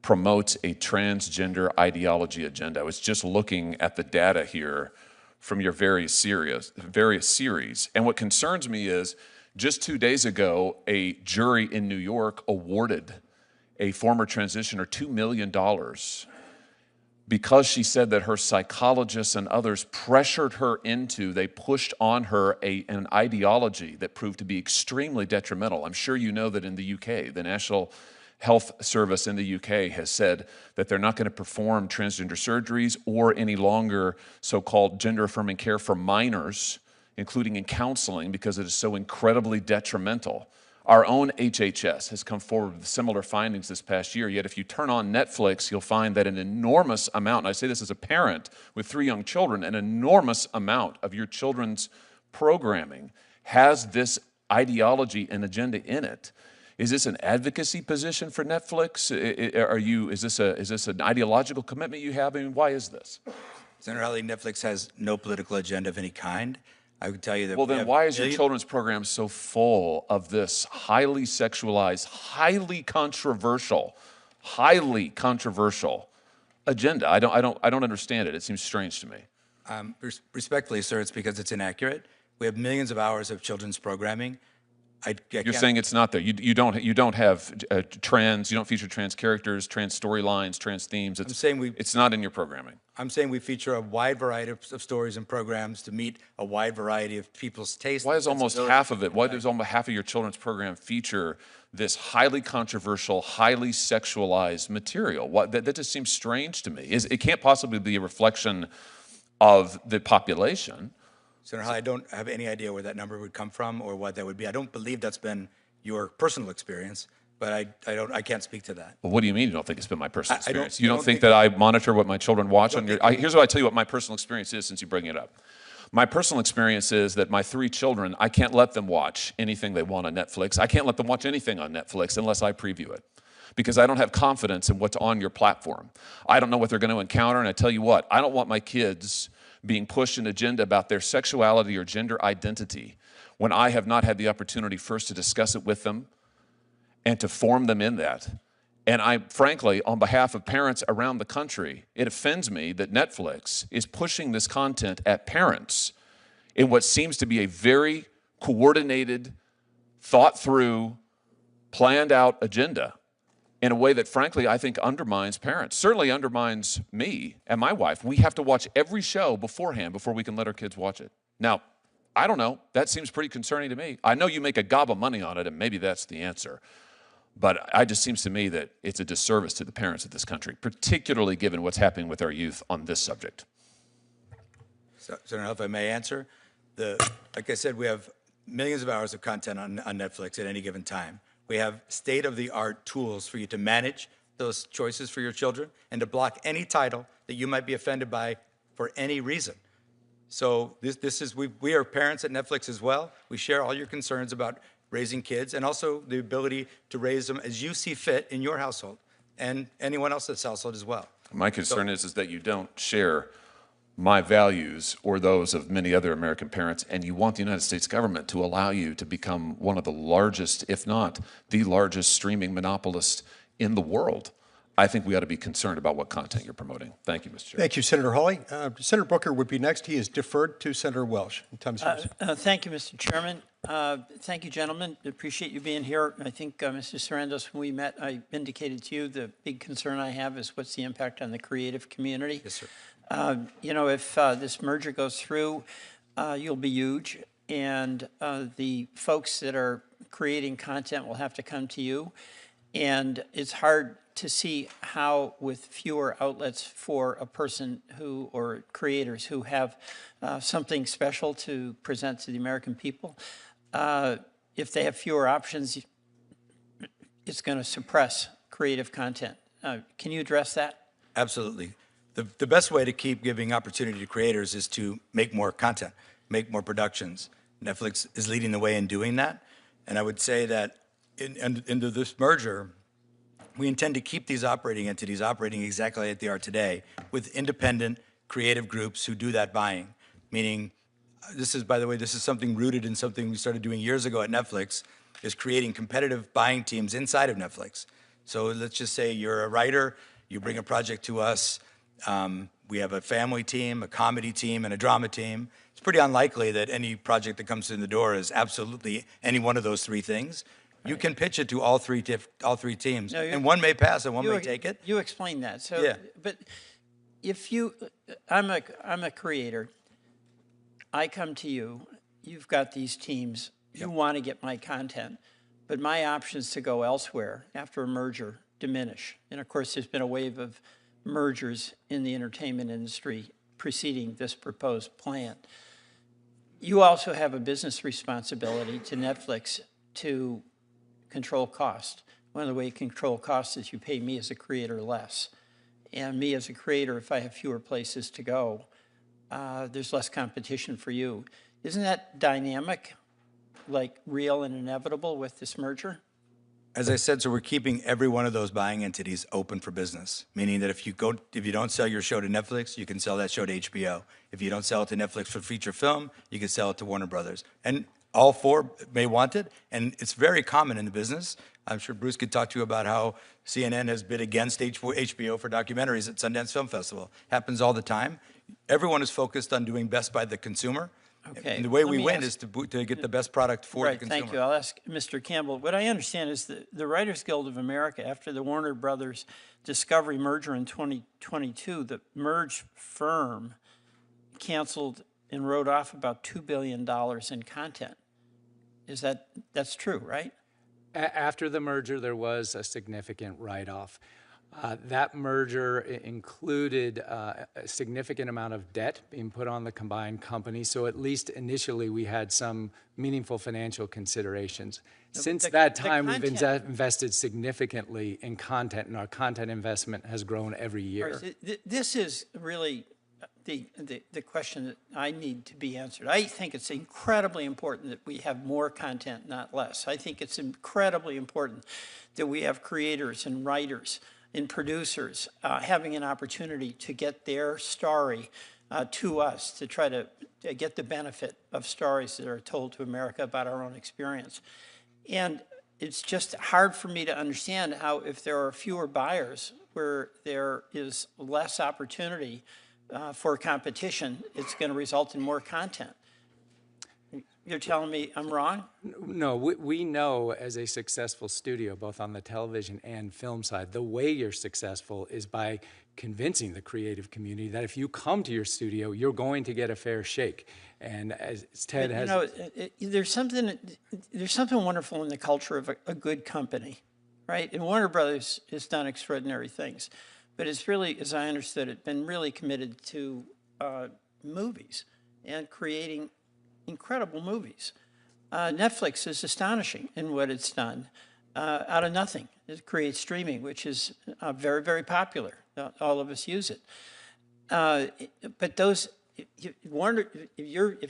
promotes a transgender ideology agenda. I was just looking at the data here from your various series. And what concerns me is just 2 days ago, a jury in New York awarded a former transitioner $2 million because she said that her psychologists and others pressured her into, they pushed on her an ideology that proved to be extremely detrimental. I'm sure you know that in the UK, the National Health Service in the UK has said that they're not going to perform transgender surgeries or any longer so-called gender-affirming care for minors, including in counseling, because it is so incredibly detrimental. Our own HHS has come forward with similar findings this past year, yet if you turn on Netflix, you'll find that an enormous amount, and I say this as a parent with 3 young children, an enormous amount of your children's programming has this ideology and agenda in it. Is this an advocacy position for Netflix? Is this an ideological commitment you have? I mean, why is this? Senator Hawley, Netflix has no political agenda of any kind. I would tell you that Well, we then have why is your million- children's program so full of this highly sexualized, highly controversial agenda? I don't understand it. It seems strange to me. Respectfully, sir, it's because it's inaccurate. We have millions of hours of children's programming. You're saying it's not there. You don't have trans. You don't feature trans characters, trans storylines, trans themes. It's not in your programming. I'm saying we feature a wide variety of stories and programs to meet a wide variety of people's tastes. Why is and almost sensibilities. half of it? Why does almost half of your children's program feature this highly controversial, highly sexualized material? That just seems strange to me. It can't possibly be a reflection of the population. Senator Hawley, I don't have any idea where that number would come from or what that would be. I don't believe that's been your personal experience, but I can't speak to that. Well, what do you mean you don't think it's been my personal I don't- experience? You I don't don't think think- that I monitor what my children watch on your... think- Here's what I tell you what my personal experience is since you bring it up. My personal experience is that my 3 children, I can't let them watch anything they want on Netflix. I can't let them watch anything on Netflix unless I preview it, because I don't have confidence in what's on your platform. I don't know what they're going to encounter, and I tell you what, I don't want my kids being pushed an agenda about their sexuality or gender identity when I have not had the opportunity first to discuss it with them and to form them in that. And I, frankly, on behalf of parents around the country, it offends me that Netflix is pushing this content at parents in what seems to be a very coordinated, thought through, planned out agenda in a way that, frankly, I think undermines parents, certainly undermines me and my wife. We have to watch every show beforehand before we can let our kids watch it. Now, I don't know. That seems pretty concerning to me. I know you make a gob of money on it, and maybe that's the answer. But it just seems to me that it's a disservice to the parents of this country, particularly given what's happening with our youth on this subject. Senator, if I may answer, like I said, we have millions of hours of content on Netflix at any given time. We have state-of-the-art tools for you to manage those choices for your children and to block any title that you might be offended by for any reason. So we are parents at Netflix as well. We share all your concerns about raising kids and also the ability to raise them as you see fit in your household and anyone else's household as well. My concern is that you don't share my values or those of many other American parents, and you want the United States government to allow you to become one of the largest, if not the largest, streaming monopolist in the world. I think we ought to be concerned about what content you're promoting. Thank you, Mr. Chair. Thank you, Senator Hawley. Senator Booker would be next. He is deferred to Senator Welsh. Thank you, Mr. Chairman. Thank you, gentlemen. Appreciate you being here. I think, Mr. Sarandos, when we met, I indicated to you the big concern I have is what's the impact on the creative community. Yes, sir. If this merger goes through, you'll be huge, and the folks that are creating content will have to come to you. And it's hard to see how, with fewer outlets for a person who, or creators who have something special to present to the American people, if they have fewer options, it's going to suppress creative content. Can you address that? Absolutely. The best way to keep giving opportunity to creators is to make more content, make more productions. Netflix is leading the way in doing that. And I would say that into this merger, we intend to keep these operating entities operating exactly like they are today with independent creative groups who do that buying. Meaning, by the way, this is something rooted in something we started doing years ago at Netflix, is creating competitive buying teams inside of Netflix. So let's just say you're a writer, you bring a project to us, we have a family team, a comedy team, and a drama team. It's pretty unlikely that any project that comes in the door is absolutely any one of those 3 things. You can pitch it to all three teams, No, and one may pass and one may take it. You explain that. So, Yeah. But if I'm a creator, I come to you, you've got these teams, you want to get my content, but my options to go elsewhere after a merger diminish. And of course, there's been a wave of mergers in the entertainment industry preceding this proposed plan. You also have a business responsibility to Netflix to control cost. One of the ways you control cost is you pay me as a creator less. And me as a creator, if I have fewer places to go, there's less competition for you. Isn't that dynamic, like real and inevitable with this merger? As I said, so we're keeping every one of those buying entities open for business, meaning that if you don't sell your show to Netflix, you can sell that show to HBO. If you don't sell it to Netflix for feature film, you can sell it to Warner Brothers. And all four may want it, and it's very common in the business. I'm sure Bruce could talk to you about how CNN has bid against HBO for documentaries at Sundance Film Festival. Happens all the time. Everyone is focused on doing best by the consumer. Okay. And the way Let we me win ask- is to get the best product for the Right, consumer. thank you. I'll ask Mr. Campbell. What I understand is that the Writers Guild of America, after the Warner Brothers Discovery merger in 2022, the merged firm canceled and wrote off about $2 billion in content. That's true, right? After the merger, there was a significant write-off. That merger included a significant amount of debt being put on the combined company, so at least initially we had some meaningful financial considerations. Since that time, we've invested significantly in content, and our content investment has grown every year. This is really the question that I need to be answered. I think it's incredibly important that we have more content, not less. I think it's incredibly important that we have creators and writers and producers having an opportunity to get their story to us, to try to get the benefit of stories that are told to America about our own experience. And it's just hard for me to understand how, if there are fewer buyers, where there is less opportunity for competition, it's going to result in more content. You're telling me I'm wrong? No, we know as a successful studio, both on the television and film side, the way you're successful is by convincing the creative community that if you come to your studio, you're going to get a fair shake. And as Ted has... there's something wonderful in the culture of a good company, right? And Warner Brothers has done extraordinary things. But it's really, as I understood it, been really committed to movies and creating incredible movies. Netflix is astonishing in what it's done. Out of nothing, it creates streaming, which is very, very popular. All of us use it. But those, if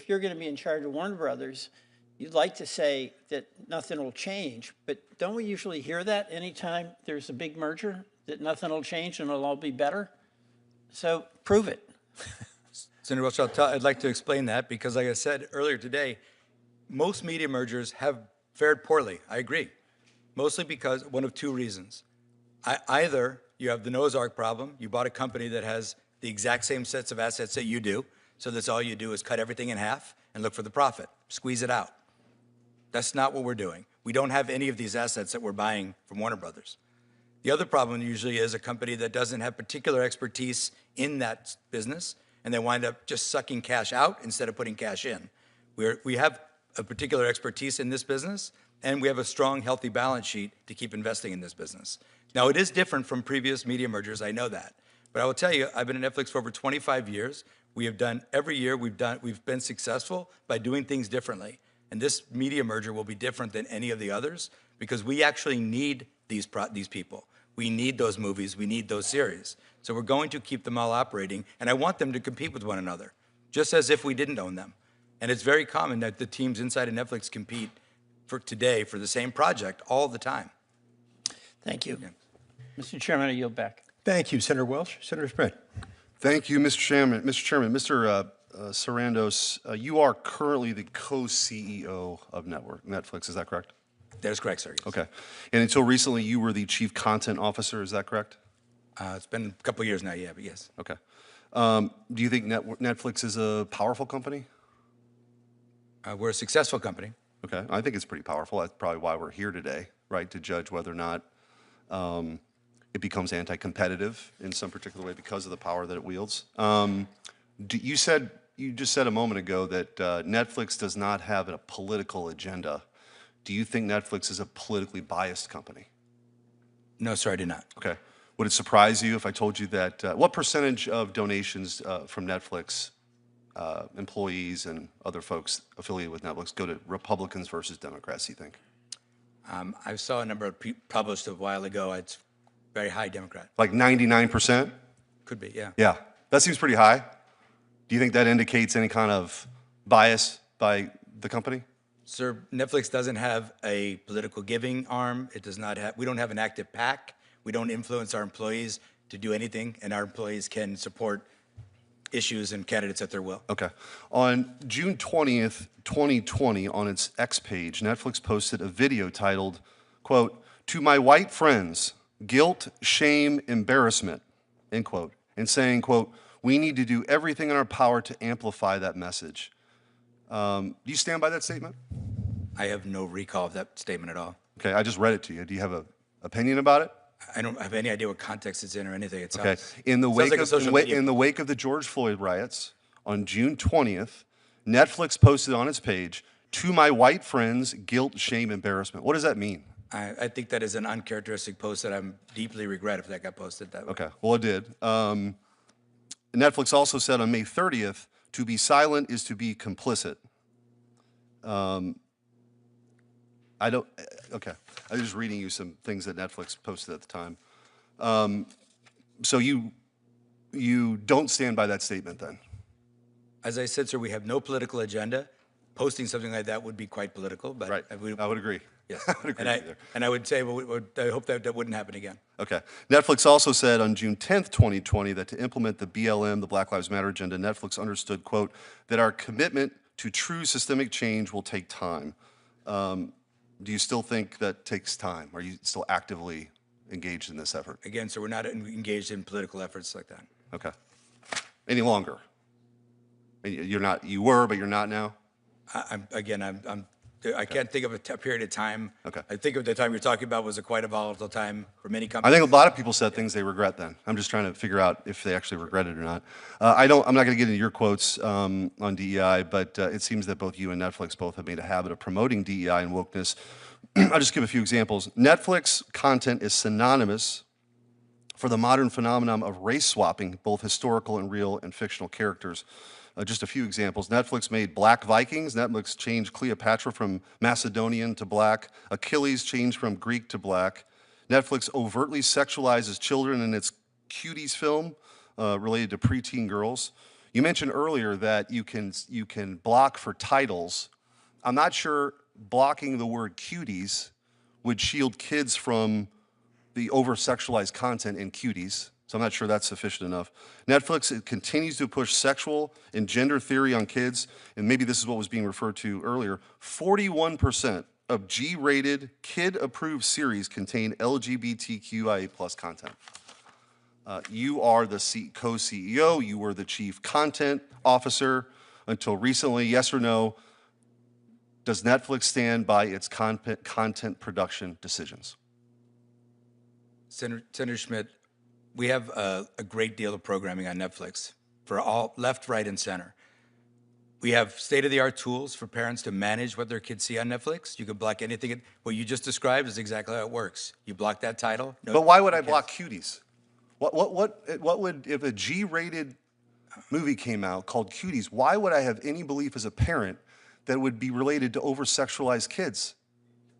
you're going to be in charge of Warner Brothers, you'd like to say that nothing will change. But don't we usually hear that anytime there's a big merger, that nothing will change and it'll all be better? So prove it. Senator Welch, I'd like to explain that because, like I said earlier today, most media mergers have fared poorly. I agree. Mostly because one of two reasons. Either you have the Noah's Ark problem. You bought a company that has the exact same sets of assets that you do, so that's all you do is cut everything in half and look for the profit, squeeze it out. That's not what we're doing. We don't have any of these assets that we're buying from Warner Brothers. The other problem usually is a company that doesn't have particular expertise in that business, and they wind up just sucking cash out instead of putting cash in. We have a particular expertise in this business, and we have a strong, healthy balance sheet to keep investing in this business. Now, it is different from previous media mergers, I know that. But I will tell you, I've been at Netflix for over 25 years. We have done, every year we've been successful by doing things differently. And this media merger will be different than any of the others because we actually need these people. We need those movies, we need those series. So we're going to keep them all operating, and I want them to compete with one another, just as if we didn't own them. And it's very common that the teams inside of Netflix compete for the same project all the time. Thank you. Mr. Chairman, I yield back. Thank you, Senator Welch. Senator Schmidt. Thank you, Mr. Chairman. Mr. Sarandos, you are currently the co-CEO of Netflix, is that correct? That is correct, sir. Yes. Okay. And until recently, you were the chief content officer, is that correct? It's been a couple of years now, yeah, but yes. Okay. Do you think Netflix is a powerful company? We're a successful company. Okay. I think it's pretty powerful. That's probably why we're here today, right, to judge whether or not it becomes anti-competitive in some particular way because of the power that it wields. You just said a moment ago that Netflix does not have a political agenda. Do you think Netflix is a politically biased company? No, sir, I do not. Okay. Would it surprise you if I told you that, what percentage of donations from Netflix employees and other folks affiliated with Netflix go to Republicans versus Democrats, you think? I saw a number published a while ago. It's very high Democrat. Like 99%? Could be, yeah. Yeah. That seems pretty high. Do you think that indicates any kind of bias by the company? Sir, Netflix doesn't have a political giving arm. It does not have, we don't have an active PAC. We don't influence our employees to do anything, and our employees can support issues and candidates at their will. Okay. On June 20th, 2020, on its X page, Netflix posted a video titled, quote, "To my white friends, guilt, shame, embarrassment," end quote, and saying, quote, "We need to do everything in our power to amplify that message." Do you stand by that statement? I have no recall of that statement at all. Okay, I just read it to you. Do you have an opinion about it? I don't have any idea what context it's in or anything. It sounds, Okay. In the sounds wake like a of social media. in the wake of the George Floyd riots on June 20th, Netflix posted on its page, "To my white friends, guilt, shame, embarrassment." What does that mean? I think that is an uncharacteristic post that I'm deeply regret if that got posted that way. Okay. Well, it did. Netflix also said on May 30th, "To be silent is to be complicit." I don't. Okay. I was just reading you some things that Netflix posted at the time. So you don't stand by that statement then? As I said, sir, we have no political agenda. Posting something like that would be quite political, but Right. I would agree. yes. I would agree with you there. And I would say, I hope that wouldn't happen again. Okay. Netflix also said on June 10th, 2020, that to implement the BLM, the Black Lives Matter agenda, Netflix understood, quote, that our commitment to true systemic change will take time. Do you still think that takes time? Are you still actively engaged in this effort? Again, sir, we're not engaged in political efforts like that. Okay. Any longer? You're not, you were, but you're not now? I can't think of a period of time. Okay. I think of the time you're talking about was quite a volatile time for many I companies. think a lot of people said things they regret then. I'm just trying to figure out if they actually regret it or not. I'm not going to get into your quotes on DEI, but it seems that both you and Netflix both have made a habit of promoting DEI and wokeness. I'll just give a few examples. Netflix content is synonymous for the modern phenomenon of race swapping, both historical and real and fictional characters. Just a few examples. Netflix made Black Vikings. Netflix changed Cleopatra from Macedonian to black. Achilles changed from Greek to black. Netflix overtly sexualizes children in its Cuties film related to preteen girls. You mentioned earlier that you can block for titles. I'm not sure blocking the word cuties would shield kids from the over-sexualized content in Cuties. So I'm not sure that's sufficient enough. Netflix, it continues to push sexual and gender theory on kids, and maybe this is what was being referred to earlier. 41% of G-rated, kid-approved series contain LGBTQIA+ content. You are the co-CEO, you were the chief content officer until recently. Yes or no, does Netflix stand by its content production decisions? Senator Schmidt, we have a great deal of programming on Netflix for all left, right, and center. We have state-of-the-art tools for parents to manage what their kids see on Netflix. You can block anything. What you just described is exactly how it works. You block that title. No, But why would I block Cuties? What would, if a G-rated movie came out called Cuties, why would I have any belief as a parent that would be related to over-sexualized kids?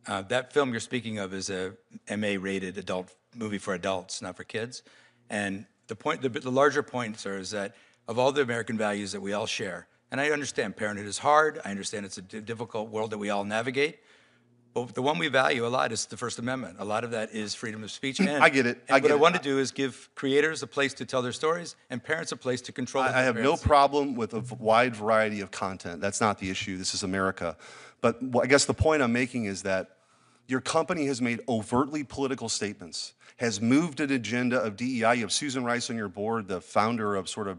That film you're speaking of is a MA-rated adult movie for adults, not for kids. And the larger point, sir, is that of all the American values that we all share, and I understand parenthood is hard, I understand it's a difficult world that we all navigate, but the one we value a lot is the First Amendment. A lot of that is freedom of speech. And, I get it. And what I want to do is give creators a place to tell their stories and parents a place to control what I their have no parents see. problem with a wide variety of content. That's not the issue. This is America. But I guess the point I'm making is that your company has made overtly political statements, has moved an agenda of DEI. You have Susan Rice on your board, the founder of sort of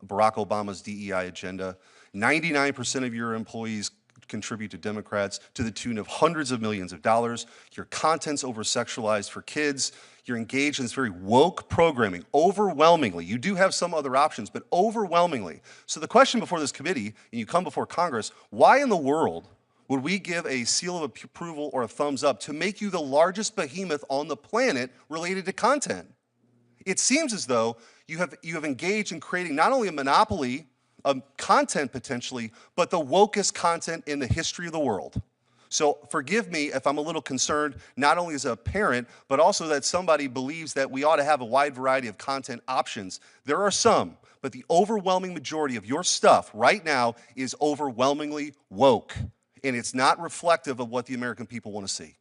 Barack Obama's DEI agenda. 99% of your employees contribute to Democrats to the tune of hundreds of millions of dollars. Your content's over-sexualized for kids. You're engaged in this very woke programming, overwhelmingly. You do have some other options, but overwhelmingly. So the question before this committee, and you come before Congress, why in the world would we give a seal of approval or a thumbs up to make you the largest behemoth on the planet related to content? It seems as though you have engaged in creating not only a monopoly of content potentially, but the wokest content in the history of the world. So forgive me if I'm a little concerned, not only as a parent, but also that somebody believes that we ought to have a wide variety of content options. There are some, but the overwhelming majority of your stuff right now is overwhelmingly woke. and it's not reflective of what the American people want to see.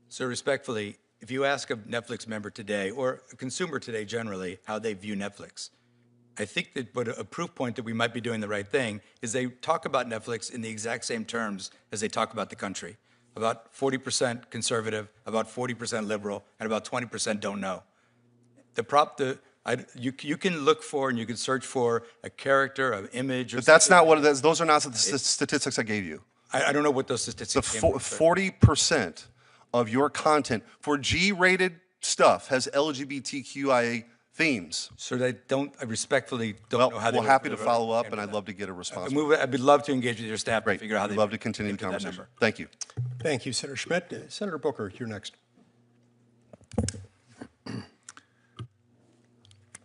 So respectfully, if you ask a Netflix member today, or a consumer today generally, how they view Netflix, I think that what a proof point that we might be doing the right thing is they talk about Netflix in the exact same terms as they talk about the country. About 40% conservative, about 40% liberal, and about 20% don't know. You can look for and you can search for a character, an image, or But that's not what it is. Those are not the statistics I gave you. I don't know what those The statistics came from. 40% of your content for G-rated stuff has LGBTQIA themes. So they don't, I respectfully don't know how they We're happy to would follow up, handle and I'd that. love to get a response. I'd love to engage with your staff to Great. figure out how I'd they love to continue the get to that conversation. number. Thank you. Thank you, Senator Schmidt. Senator Booker, you're next.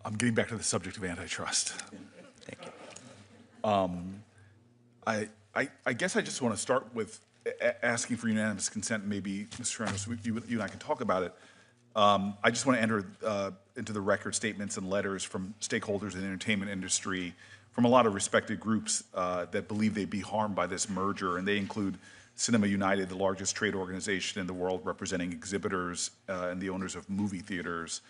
I'm getting back to the subject of antitrust. Thank you. I guess I just want to start with asking for unanimous consent. Maybe, Mr. Reynolds, you and I can talk about it. I just want to enter into the record statements and letters from stakeholders in the entertainment industry, from a lot of respected groups that believe they'd be harmed by this merger, and they include Cinema United, the largest trade organization in the world representing exhibitors and the owners of movie theaters,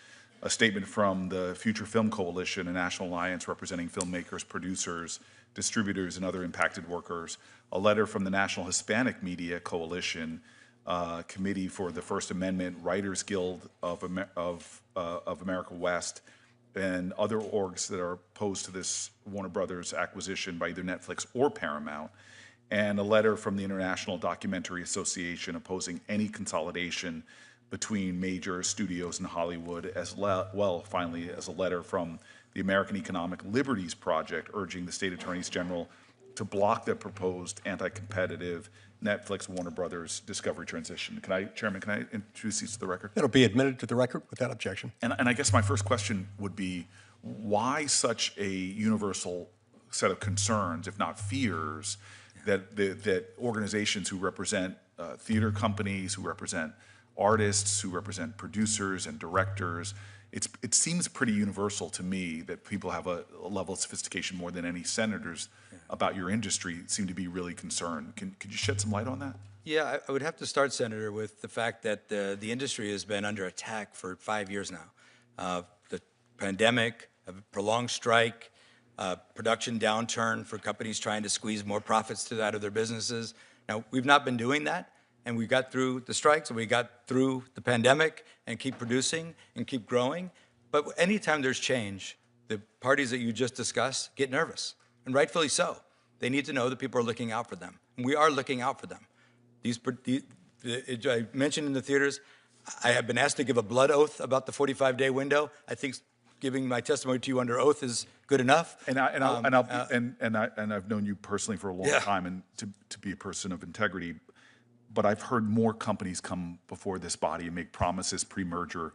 a statement from the Future Film Coalition, a national alliance representing filmmakers, producers, distributors, and other impacted workers, a letter from the National Hispanic Media Coalition, Committee for the First Amendment, Writers Guild of America West, and other orgs that are opposed to this Warner Brothers acquisition by either Netflix or Paramount, and a letter from the International Documentary Association opposing any consolidation between major studios in Hollywood, as well, finally, as a letter from the American Economic Liberties Project urging the state attorneys general to block the proposed anti-competitive Netflix Warner Brothers Discovery transition. Chairman, can I introduce these to the record? It'll be admitted to the record without objection. And I guess my first question would be, why such a universal set of concerns, if not fears, that organizations who represent theater companies, who represent artists, who represent producers and directors, it seems pretty universal to me that people have a level of sophistication more than any senators about your industry seem to be really concerned. Could you shed some light on that? Yeah, I would have to start, Senator, with the fact that the industry has been under attack for 5 years now. The pandemic, a prolonged strike, production downturn for companies trying to squeeze more profits out of their businesses. Now, we've not been doing that, and we got through the strikes, and we got through the pandemic, and keep producing and keep growing. But anytime there's change, the parties that you just discussed get nervous, and rightfully so. They need to know that people are looking out for them, and we are looking out for them. I mentioned in the theaters, I have been asked to give a blood oath about the 45-day window. I think giving my testimony to you under oath is good enough. And I've known you personally for a long time, and to be a person of integrity. But I've heard more companies come before this body and make promises pre-merger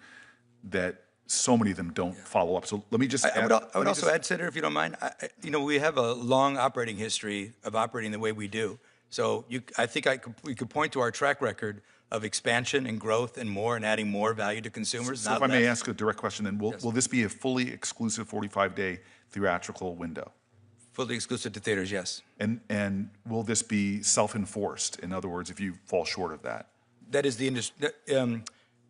that so many of them don't follow up. So let me just add. I would also add, Senator, if you don't mind, we have a long operating history of operating the way we do. So I think we could point to our track record of expansion and growth and more and adding more value to consumers. So if I may ask a direct question, then will this be a fully exclusive 45-day theatrical window? Fully exclusive to theaters, yes. And will this be self-enforced? In other words, if you fall short of that? That is the industry.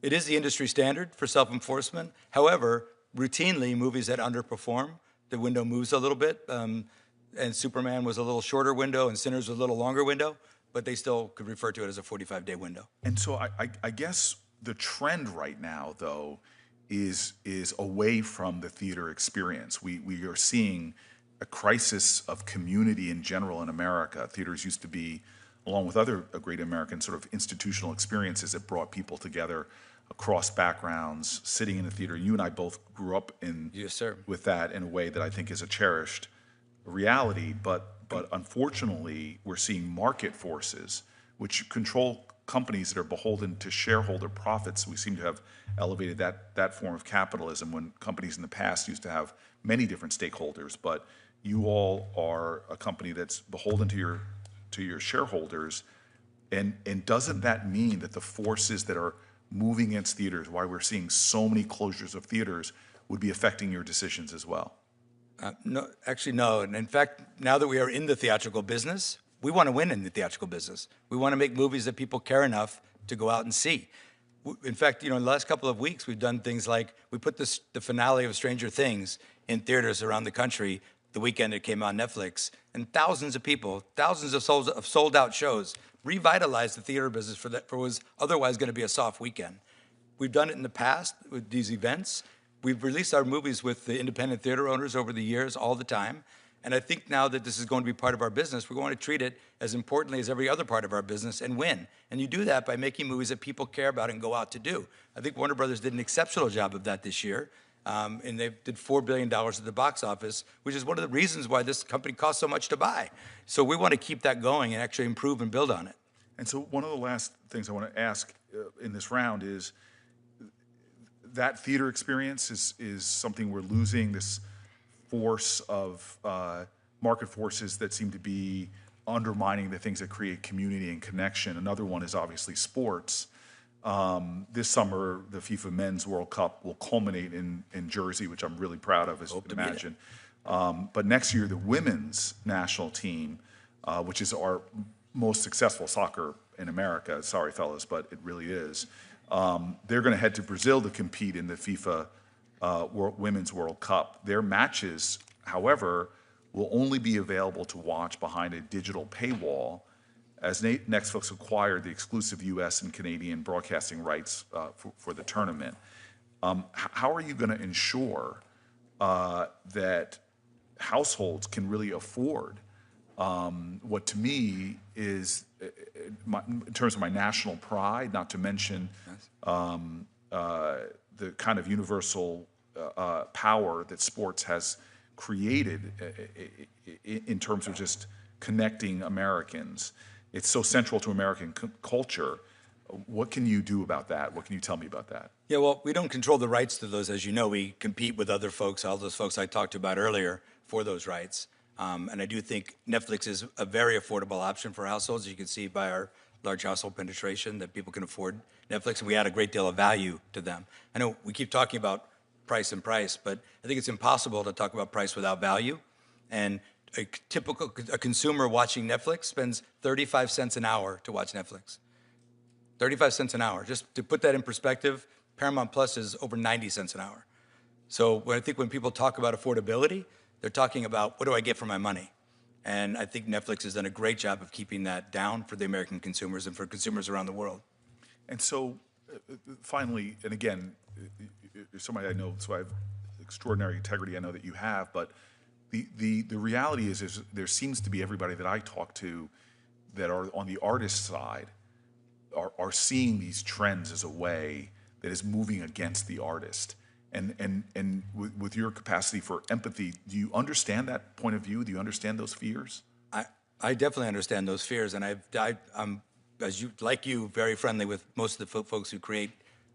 It is the industry standard for self-enforcement. However, routinely, movies that underperform, the window moves a little bit. And Superman was a little shorter window, and Sinners was a little longer window, but they still could refer to it as a 45-day window. And so I guess the trend right now, though, is away from the theater experience. We are seeing a crisis of community in general in America. Theaters used to be, along with other great American sort of institutional experiences that brought people together across backgrounds, sitting in a theater. You and I both grew up with that in a way that I think is a cherished reality. But unfortunately, we're seeing market forces which control companies that are beholden to shareholder profits. We seem to have elevated that form of capitalism when companies in the past used to have many different stakeholders. But you all are a company that's beholden to your shareholders, and doesn't that mean that the forces that are moving against theaters, why we're seeing so many closures of theaters, would be affecting your decisions as well? No, actually, no. And in fact, now that we are in the theatrical business, we want to win in the theatrical business. We want to make movies that people care enough to go out and see. In fact, in the last couple of weeks, we've done things like we put the finale of Stranger Things in theaters around the country the weekend it came on Netflix, and thousands of people, thousands of sold-out shows, revitalized the theater business for what was otherwise going to be a soft weekend. We've done it in the past with these events. We've released our movies with the independent theater owners over the years all the time. And I think now that this is going to be part of our business, we're going to treat it as importantly as every other part of our business and win. And you do that by making movies that people care about and go out to do. I think Warner Brothers did an exceptional job of that this year. And they did $4 billion at the box office, which is one of the reasons why this company costs so much to buy. So we want to keep that going and actually improve and build on it. And so one of the last things I want to ask in this round is, that theater experience is something we're losing, this force of market forces that seem to be undermining the things that create community and connection. Another one is obviously sports. This summer, the FIFA Men's World Cup will culminate in Jersey, which I'm really proud of, as you can imagine. But next year, the women's national team, which is our most successful soccer in America, sorry fellas, but it really is, they're going to head to Brazil to compete in the FIFA Women's World Cup. Their matches, however, will only be available to watch behind a digital paywall, as Netflix acquired the exclusive U.S. and Canadian broadcasting rights for the tournament. How are you going to ensure that households can really afford what to me is, in terms of my national pride, not to mention the kind of universal power that sports has created in terms of just connecting Americans? It's so central to American culture. What can you do about that? What can you tell me about that? Yeah, well, we don't control the rights to those. As you know, we compete with other folks, all those folks I talked about earlier, for those rights. And I do think Netflix is a very affordable option for households. You can see by our large household penetration that people can afford Netflix, and we add a great deal of value to them. I know we keep talking about price, but I think it's impossible to talk about price without value. And a consumer watching Netflix spends 35 cents an hour to watch Netflix. 35 cents an hour. Just to put that in perspective, Paramount Plus is over 90 cents an hour. So I think when people talk about affordability, they're talking about, what do I get for my money? And I think Netflix has done a great job of keeping that down for the American consumers and for consumers around the world. And so, finally, and again, you're somebody I know, so I have extraordinary integrity, I know that you have, but the reality is there seems to be everybody that I talk to that are on the artist side are seeing these trends as a way that is moving against the artist. And with your capacity for empathy, do you understand that point of view? Do you understand those fears? I definitely understand those fears, and I'm, like you, very friendly with most of the folks who create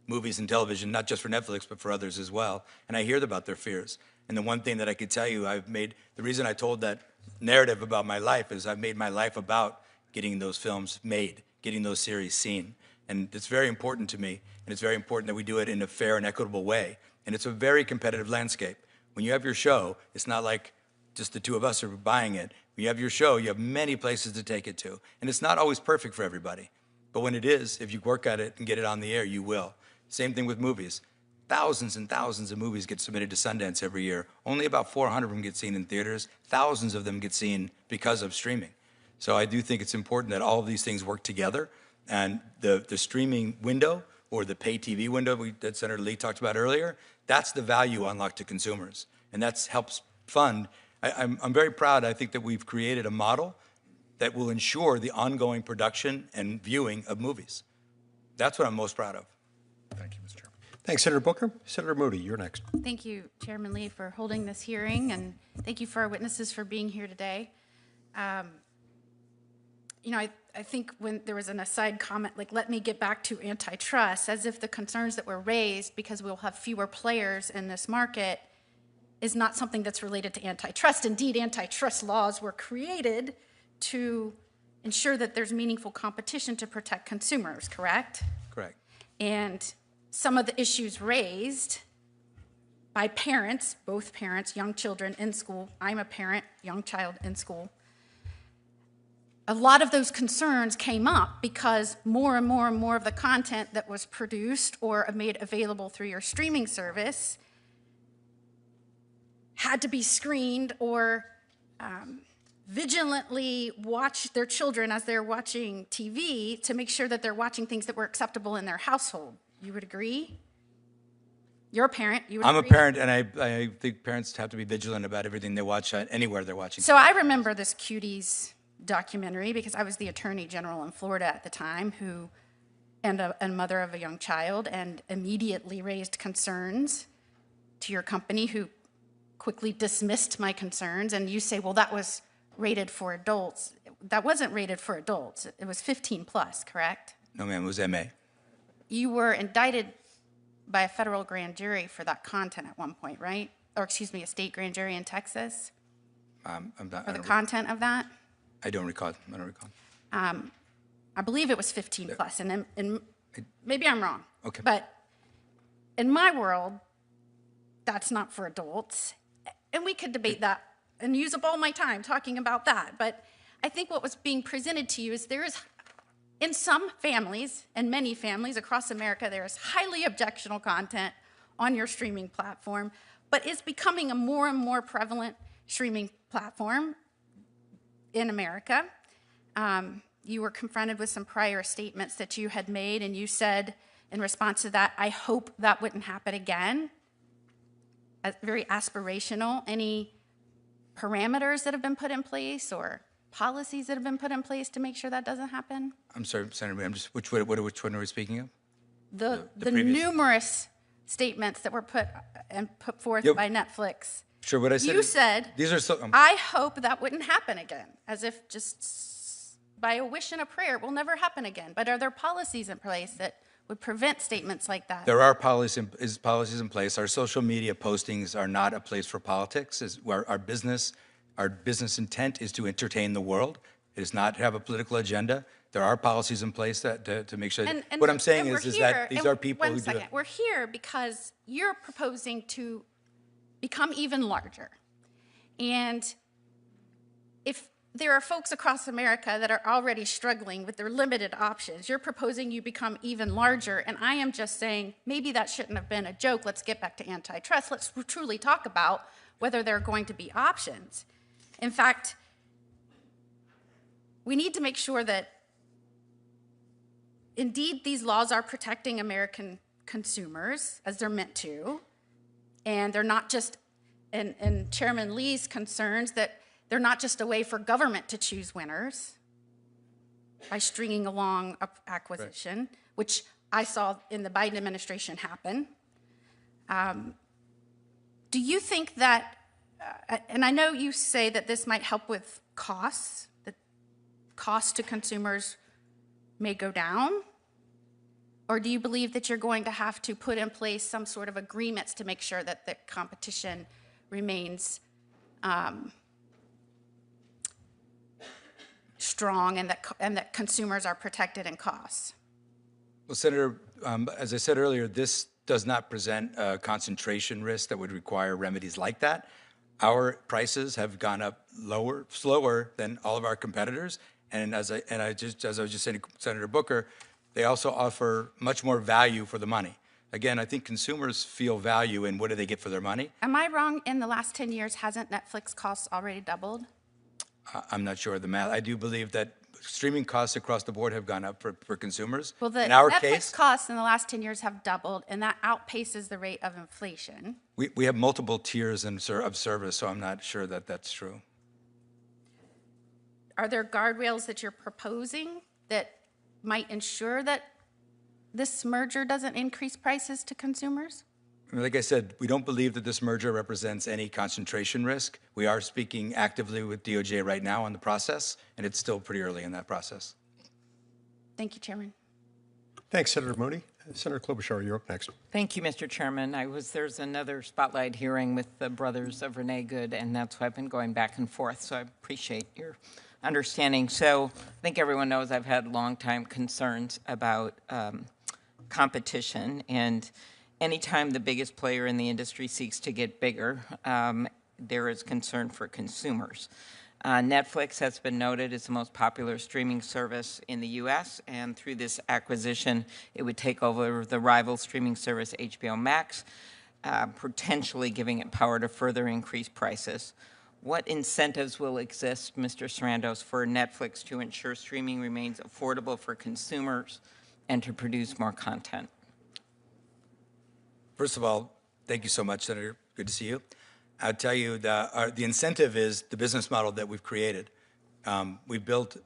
movies and television, not just for Netflix, but for others as well. And I hear about their fears. And the one thing that I could tell you, the reason I told that narrative about my life is I've made my life about getting those films made, getting those series seen. And it's very important to me, and it's very important that we do it in a fair and equitable way. And it's a very competitive landscape. When you have your show, it's not like just the two of us are buying it. When you have your show, you have many places to take it to. And it's not always perfect for everybody. But when it is, if you work at it and get it on the air, you will. Same thing with movies. Thousands and thousands of movies get submitted to Sundance every year. Only about 400 of them get seen in theaters. Thousands of them get seen because of streaming. So I do think it's important that all of these things work together. And the streaming window, or the pay TV window that Senator Lee talked about earlier, that's the value unlocked to consumers. And that helps fund. I'm very proud, I think, that we've created a model that will ensure the ongoing production and viewing of movies. That's what I'm most proud of. Thank you, Mr. Chairman. Thanks, Senator Booker. Senator Moody, you're next. Thank you, Chairman Lee, for holding this hearing, and thank you for our witnesses for being here today. I think when there was an aside comment, like, let me get back to antitrust, as if the concerns that were raised because we'll have fewer players in this market is not something that's related to antitrust. Indeed, antitrust laws were created to ensure that there's meaningful competition to protect consumers, correct? Correct. And some of the issues raised by parents, both parents, young children in school, I'm a parent, young child in school, a lot of those concerns came up because more and more and more of the content that was produced or made available through your streaming service had to be screened or vigilantly watch their children as they're watching TV to make sure that they're watching things that were acceptable in their household. You would agree? You're a parent. You would I'm a agree? parent, and I think parents have to be vigilant about everything they watch anywhere they're watching. So I remember this Cuties documentary because I was the attorney general in Florida at the time and a mother of a young child, and immediately raised concerns to your company, who quickly dismissed my concerns. And you say, well, that was rated for adults. That wasn't rated for adults. It was 15 plus, correct? No, ma'am, it was MA. You were indicted by a federal grand jury for that content at one point, right? Or excuse me, a state grand jury in Texas I'm not, for the content of that? I don't recall. I don't recall. I believe it was 15 plus, and maybe I'm wrong. Okay. But in my world, that's not for adults. And we could debate that and use up all my time talking about that. But I think what was being presented to you is there is, in some families and many families across America, there is highly objectionable content on your streaming platform, but it's becoming a more and more prevalent streaming platform in America. You were confronted with some prior statements that you had made, and you said in response to that, I hope that wouldn't happen again. Very aspirational. Any parameters that have been put in place or policies that have been put in place to make sure that doesn't happen? I'm sorry, Senator, I'm just, which one are we speaking of? The previous- numerous statements that were put forth Yep. by Netflix. Sure, what I said. You is- said, these are so. I hope that wouldn't happen again, as if just by a wish and a prayer, it will never happen again. But are there policies in place that would prevent statements like that? There are policies in place. Our social media postings are not a place for politics. Our business intent is to entertain the world. It is not to have a political agenda. There are policies in place that to make sure. What I'm saying and is we're that these here- are people one who do second. it. We're here because you're proposing to become even larger. And if there are folks across America that are already struggling with their limited options, you're proposing you become even larger, and I am just saying, maybe that shouldn't have been a joke. Let's get back to antitrust. Let's truly talk about whether there are going to be options. In fact, we need to make sure that indeed these laws are protecting American consumers as they're meant to, and they're not just, and Chairman Lee's concerns that they're not just a way for government to choose winners by stringing along acquisition, which I saw in the Biden administration happen. Do you think that, and I know you say that this might help with costs, that costs to consumers may go down, or do you believe that you're going to have to put in place some sort of agreements to make sure that the competition remains strong and that consumers are protected in costs? Well, Senator, as I said earlier, this does not present a concentration risk that would require remedies like that. Our prices have gone up slower than all of our competitors, and as I was just saying to Senator Booker, they also offer much more value for the money. Again, I think consumers feel value in what do they get for their money. Am I wrong? In the last 10 years, hasn't Netflix costs already doubled? I'm not sure of the math. I do believe that streaming costs across the board have gone up for consumers. Well, the in our Netflix case, costs in the last 10 years have doubled, and that outpaces the rate of inflation. we have multiple tiers of service, so I'm not sure that that's true. Are there guardrails that you're proposing that might ensure that this merger doesn't increase prices to consumers? I mean, like I said, we don't believe that this merger represents any concentration risk. We are speaking actively with DOJ right now on the process, and it's still pretty early in that process. Thank you, Chairman. Thanks, Senator Mooney. Senator Klobuchar, you're up next. Thank you, Mr. Chairman. There's another spotlight hearing with the brothers of Renee Good, and that's why I've been going back and forth, so I appreciate your understanding. So I think everyone knows I've had long-time concerns about competition, and anytime the biggest player in the industry seeks to get bigger, there is concern for consumers. Netflix has been noted as the most popular streaming service in the U.S., and through this acquisition, it would take over the rival streaming service HBO Max, potentially giving it power to further increase prices. What incentives will exist, Mr. Sarandos, for Netflix to ensure streaming remains affordable for consumers and to produce more content? First of all, thank you so much, Senator. Good to see you. I'll tell you the incentive is the business model that we've created. We've built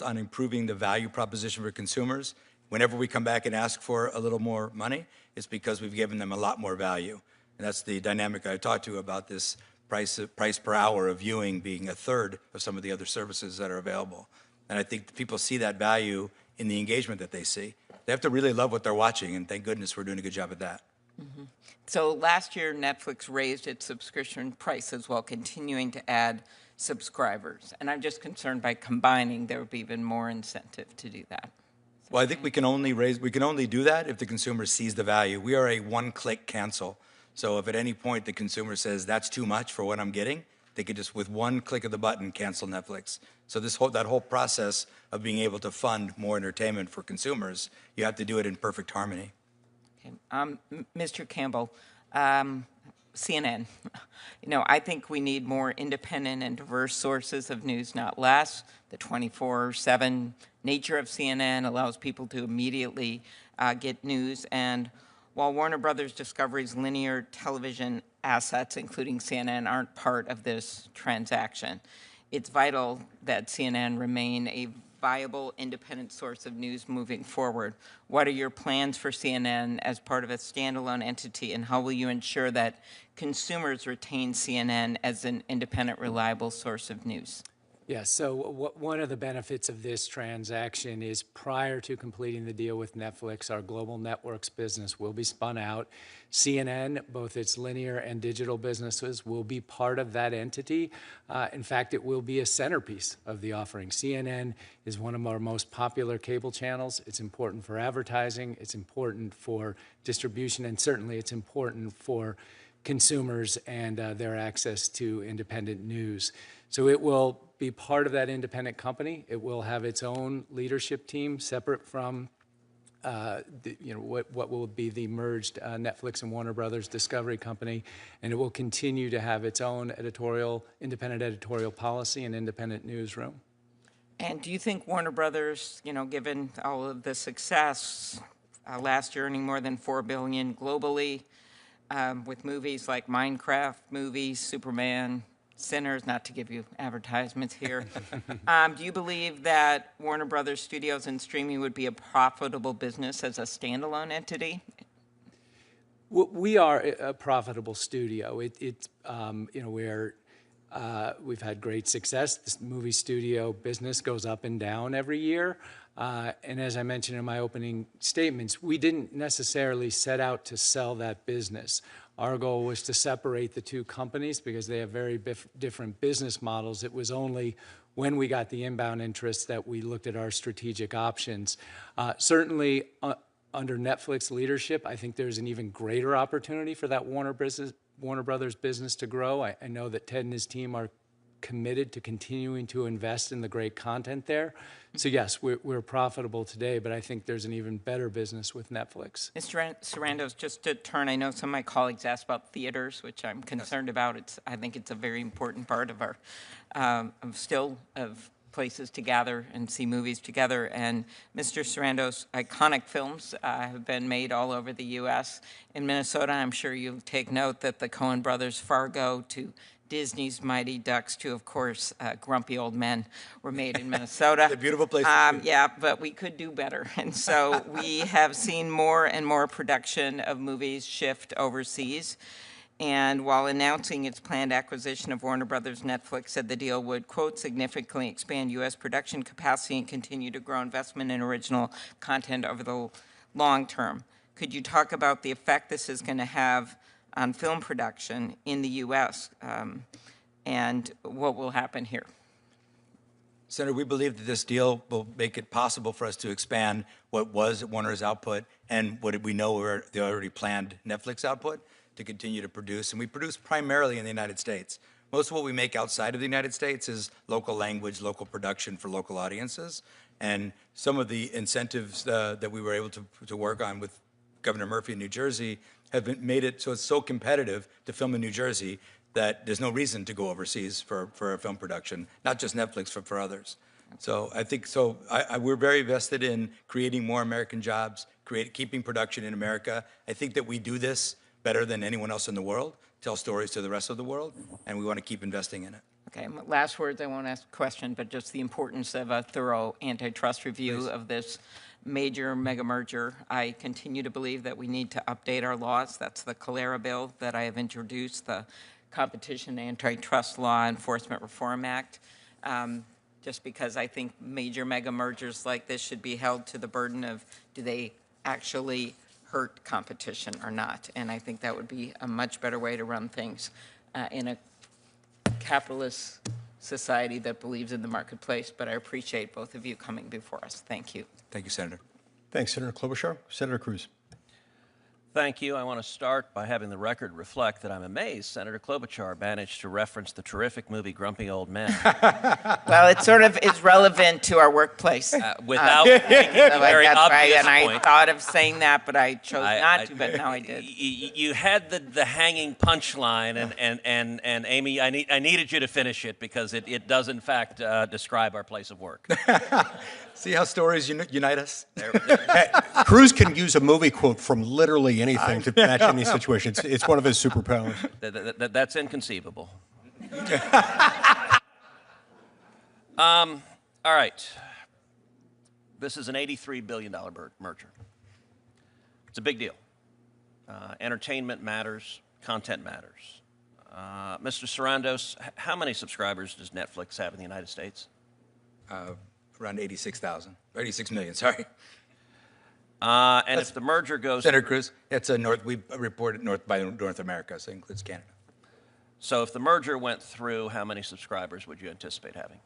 on improving the value proposition for consumers. Whenever we come back and ask for a little more money, it's because we've given them a lot more value. And that's the dynamic I talked to you about, this price per hour of viewing being a third of some of the other services that are available. And I think people see that value in the engagement that they see. They have to really love what they're watching, and thank goodness we're doing a good job at that. Mm-hmm. So last year, Netflix raised its subscription prices while continuing to add subscribers. And I'm just concerned by combining, there would be even more incentive to do that. Well, I think we can only do that if the consumer sees the value. We are a one-click cancel. So if at any point the consumer says that's too much for what I'm getting, they could just with one click of the button cancel Netflix. So that whole process of being able to fund more entertainment for consumers, you have to do it in perfect harmony. Okay. Mr. Campbell, CNN. I think we need more independent and diverse sources of news, not less. The 24/7 nature of CNN allows people to immediately get news. And while Warner Brothers Discovery's linear television assets, including CNN, aren't part of this transaction, it's vital that CNN remain a viable, independent source of news moving forward. What are your plans for CNN as part of a standalone entity, and how will you ensure that consumers retain CNN as an independent, reliable source of news? Yes, so one of the benefits of this transaction is prior to completing the deal with Netflix, our global networks business will be spun out. CNN, both its linear and digital businesses, will be part of that entity. In fact, it will be a centerpiece of the offering. CNN is one of our most popular cable channels. It's important for advertising, it's important for distribution, and certainly it's important for consumers and their access to independent news. So it will be part of that independent company. It will have its own leadership team separate from what will be the merged Netflix and Warner Brothers Discovery company, and it will continue to have its own independent editorial policy and independent newsroom. And do you think Warner Brothers, given all of the success, last year earning more than $4 billion globally, with movies like Minecraft movies, Superman, Sinners, not to give you advertisements here. Do you believe that Warner Brothers Studios and streaming would be a profitable business as a standalone entity? We are a profitable studio. We've had great success. This movie studio business goes up and down every year. And as I mentioned in my opening statements, we didn't necessarily set out to sell that business. Our goal was to separate the two companies because they have very different business models. It was only when we got the inbound interest that we looked at our strategic options. Certainly, under Netflix leadership, I think there's an even greater opportunity for that Warner Brothers business to grow. I know that Ted and his team are committed to continuing to invest in the great content there. So yes, we're profitable today, but I think there's an even better business with Netflix. Mr. Sarandos, just to turn, I know some of my colleagues asked about theaters, which I'm concerned about. I think it's a very important part of our, of places to gather and see movies together. And Mr. Sarandos, iconic films have been made all over the U.S. In Minnesota, I'm sure you take note that the Coen brothers, Fargo, to Disney's Mighty Ducks to, of course, Grumpy Old Men were made in Minnesota. It's a beautiful place. Yeah, but we could do better. And so we have seen more and more production of movies shift overseas. And while announcing its planned acquisition of Warner Brothers, Netflix said the deal would, quote, significantly expand U.S. production capacity and continue to grow investment in original content over the long term. Could you talk about the effect this is going to have on film production in the U.S. And what will happen here? Senator, we believe that this deal will make it possible for us to expand what was Warner's output and what we know were the already planned Netflix output to continue to produce. And we produce primarily in the United States. Most of what we make outside of the United States is local language, local production for local audiences. And some of the incentives that we were able to work on with Governor Murphy in New Jersey made it so it's so competitive to film in New Jersey that there's no reason to go overseas for a film production, not just Netflix, for others. So I think we're very vested in creating more American jobs, keeping production in America. I think that we do this better than anyone else in the world, tell stories to the rest of the world, and we want to keep investing in it. Okay, last words, I won't ask a question, but just the importance of a thorough antitrust review of this major mega merger. I continue to believe that we need to update our laws. That's the Calera bill that I have introduced, the Competition Antitrust Law Enforcement Reform Act, just because I think major mega mergers like this should be held to the burden of, do they actually hurt competition or not? And I think that would be a much better way to run things in a capitalist society that believes in the marketplace. But I appreciate both of you coming before us. Thank you. Thank you, Senator. Thanks, Senator Klobuchar. Senator Cruz. Thank you. I want to start by having the record reflect that I'm amazed Senator Klobuchar managed to reference the terrific movie Grumpy Old Men Well, it sort of is relevant to our workplace. without making a very that's right, obvious and I point. thought of saying that, but I chose not to, but now I did. You had the hanging punchline, and Amy, I needed you to finish it because it does in fact describe our place of work. See how stories unite us? Cruz can use a movie quote from literally anything to match any situation. It's one of his superpowers. That's inconceivable. All right. This is an $83 billion merger. It's a big deal. Entertainment matters. Content matters. Mr. Sarandos, how many subscribers does Netflix have in the United States? Around 86,000, 86 million, sorry. And if the merger goes... Senator Cruz, it's we reported by North America, so it includes Canada. So if the merger went through, how many subscribers would you anticipate having?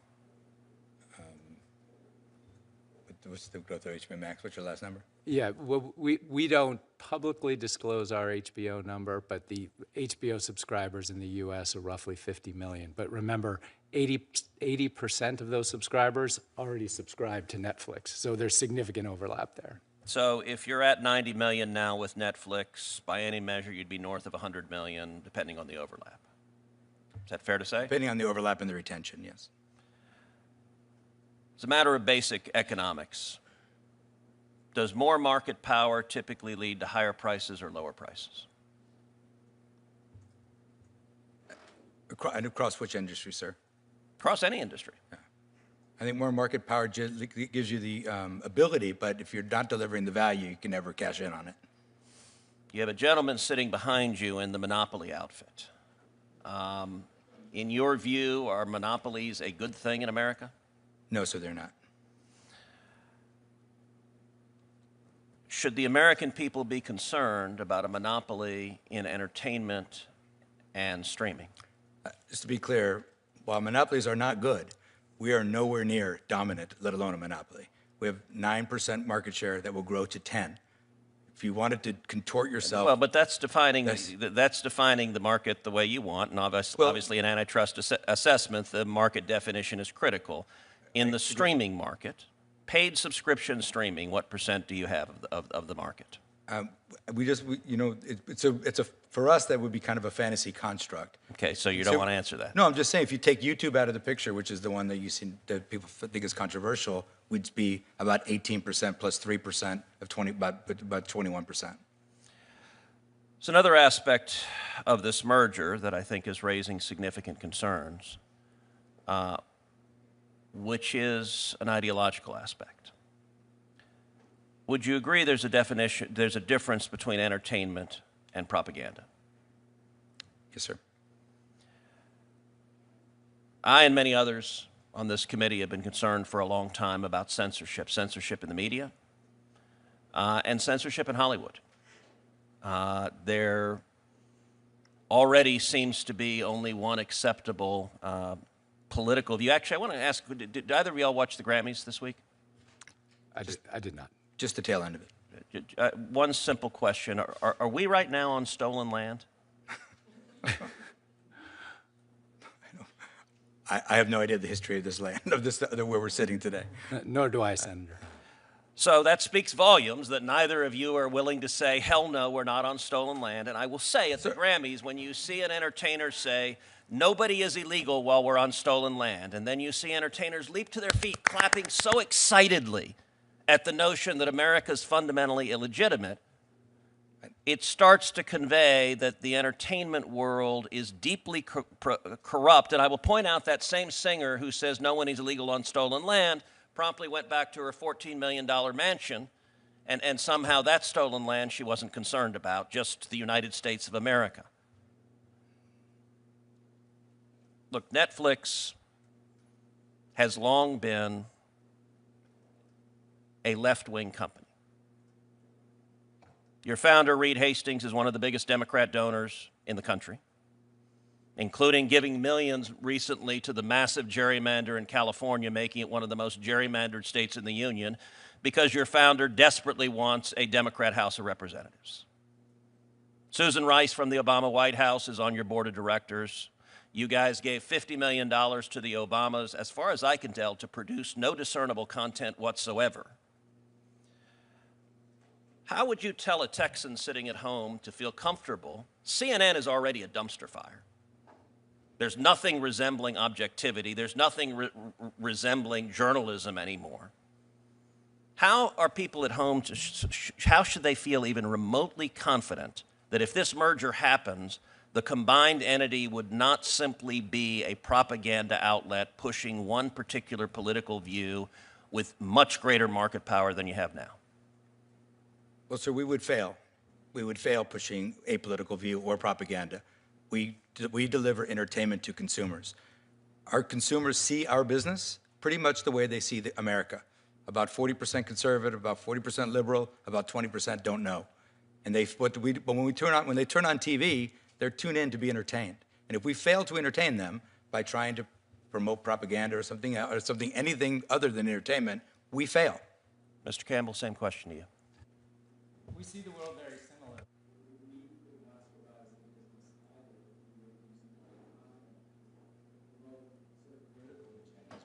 What's the growth of HBO Max? What's your last number? Yeah, well, we don't publicly disclose our HBO number, but the HBO subscribers in the U.S. are roughly 50 million. But remember, 80% of those subscribers already subscribe to Netflix, so there's significant overlap there. So if you're at 90 million now with Netflix, by any measure, you'd be north of 100 million, depending on the overlap. Is that fair to say? Depending on the overlap and the retention, yes. It's a matter of basic economics. Does more market power typically lead to higher prices or lower prices? Across which industry, sir? Across any industry. Yeah. I think more market power gives you the ability, but if you're not delivering the value, you can never cash in on it. You have a gentleman sitting behind you in the monopoly outfit. In your view, are monopolies a good thing in America? No, sir, they're not. Should the American people be concerned about a monopoly in entertainment and streaming? Just to be clear, while monopolies are not good, we are nowhere near dominant, let alone a monopoly. We have 9% market share that will grow to 10. If you wanted to contort yourself... Well, but that's defining the market the way you want, and obviously in antitrust assessment, the market definition is critical. In the streaming market, paid subscription streaming, what % do you have of the market? For us, that would be kind of a fantasy construct. Okay, so you don't want to answer that. No, I'm just saying, if you take YouTube out of the picture, which is the one that people think is controversial, we'd be about 18% plus 3% of about 21%. So another aspect of this merger that I think is raising significant concerns, which is an ideological aspect. Would you agree there's a difference between entertainment and propaganda? Yes, sir. I and many others on this committee have been concerned for a long time about censorship in the media, and censorship in Hollywood. There already seems to be only one acceptable political view. Actually, I want to ask, did either of y'all watch the Grammys this week? I did not. Just the tail end of it. One simple question. Are we right now on stolen land? I have no idea the history of this land, of this, where we're sitting today. Nor do I, Senator. So that speaks volumes that neither of you are willing to say, hell no, we're not on stolen land. And I will say at the Grammys, when you see an entertainer say, nobody is illegal while we're on stolen land, and then you see entertainers leap to their feet clapping so excitedly at the notion that America is fundamentally illegitimate, it starts to convey that the entertainment world is deeply corrupt. And I will point out that same singer who says no one is illegal on stolen land promptly went back to her $14 million mansion, and somehow that stolen land she wasn't concerned about, just the United States of America. Look, Netflix has long been a left-wing company. Your founder, Reed Hastings, is one of the biggest Democrat donors in the country, including giving millions recently to the massive gerrymander in California, making it one of the most gerrymandered states in the union, because your founder desperately wants a Democrat House of Representatives. Susan Rice from the Obama White House is on your board of directors. You guys gave $50 million to the Obamas, as far as I can tell, to produce no discernible content whatsoever. How would you tell a Texan sitting at home to feel comfortable? CNN is already a dumpster fire. There's nothing resembling objectivity. There's nothing resembling journalism anymore. How are people at home, how should they feel even remotely confident that if this merger happens, the combined entity would not simply be a propaganda outlet pushing one particular political view with much greater market power than you have now? Well, sir, we would fail. We would fail pushing a political view or propaganda. We deliver entertainment to consumers. Our consumers see our business pretty much the way they see America. About 40% conservative, about 40% liberal, about 20% don't know. And but when they turn on TV, they're tuned in to be entertained. And if we fail to entertain them by trying to promote propaganda or something, anything other than entertainment, we fail. Mr. Campbell, same question to you. We see the world very similar.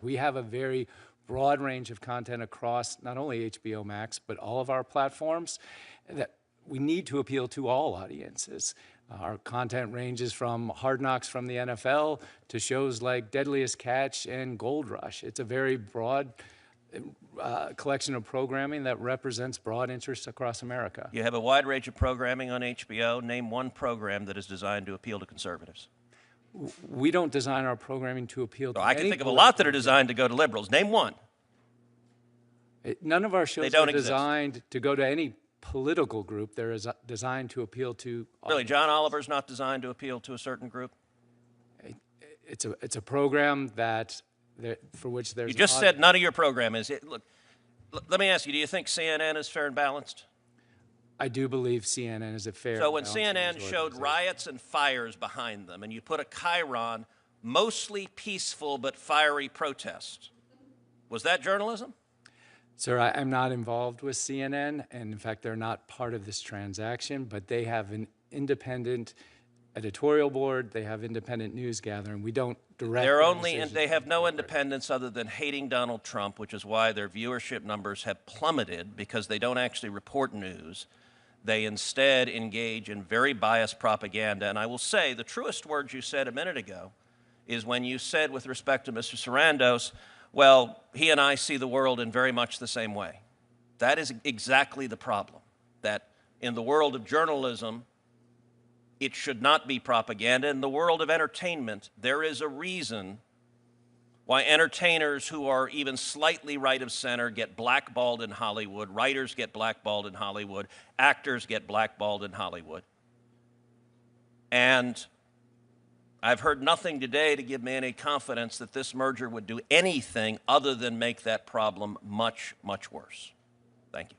We have a very broad range of content across not only HBO Max, but all of our platforms that we need to appeal to all audiences. Our content ranges from Hard Knocks from the NFL to shows like Deadliest Catch and Gold Rush. It's a very broad collection of programming that represents broad interests across America. You have a wide range of programming on HBO. Name one program that is designed to appeal to conservatives. We don't design our programming to appeal to I can think of a lot that are designed to go to liberals. Name one. None of our shows are designed to go to any political group. They're designed to appeal to... Really, John Oliver's not designed to appeal to a certain group? It's a program that... for which there's... You just said none of your program is... Look, let me ask you, do you think CNN is fair and balanced? I do believe CNN is a fair... So when CNN showed riots and fires behind them, and you put a chyron, mostly peaceful but fiery protest, was that journalism? Sir, I'm not involved with CNN, and in fact, they're not part of this transaction, but they have an independent editorial board, they have independent news gathering. We don't direct... They have no independence other than hating Donald Trump, which is why their viewership numbers have plummeted, because they don't actually report news. They instead engage in very biased propaganda. And I will say, the truest words you said a minute ago is when you said with respect to Mr. Sarandos, well, he and I see the world in very much the same way. That is exactly the problem, that in the world of journalism, it should not be propaganda. In the world of entertainment, there is a reason why entertainers who are even slightly right of center get blackballed in Hollywood, writers get blackballed in Hollywood, actors get blackballed in Hollywood. And I've heard nothing today to give me any confidence that this merger would do anything other than make that problem much, much worse. Thank you.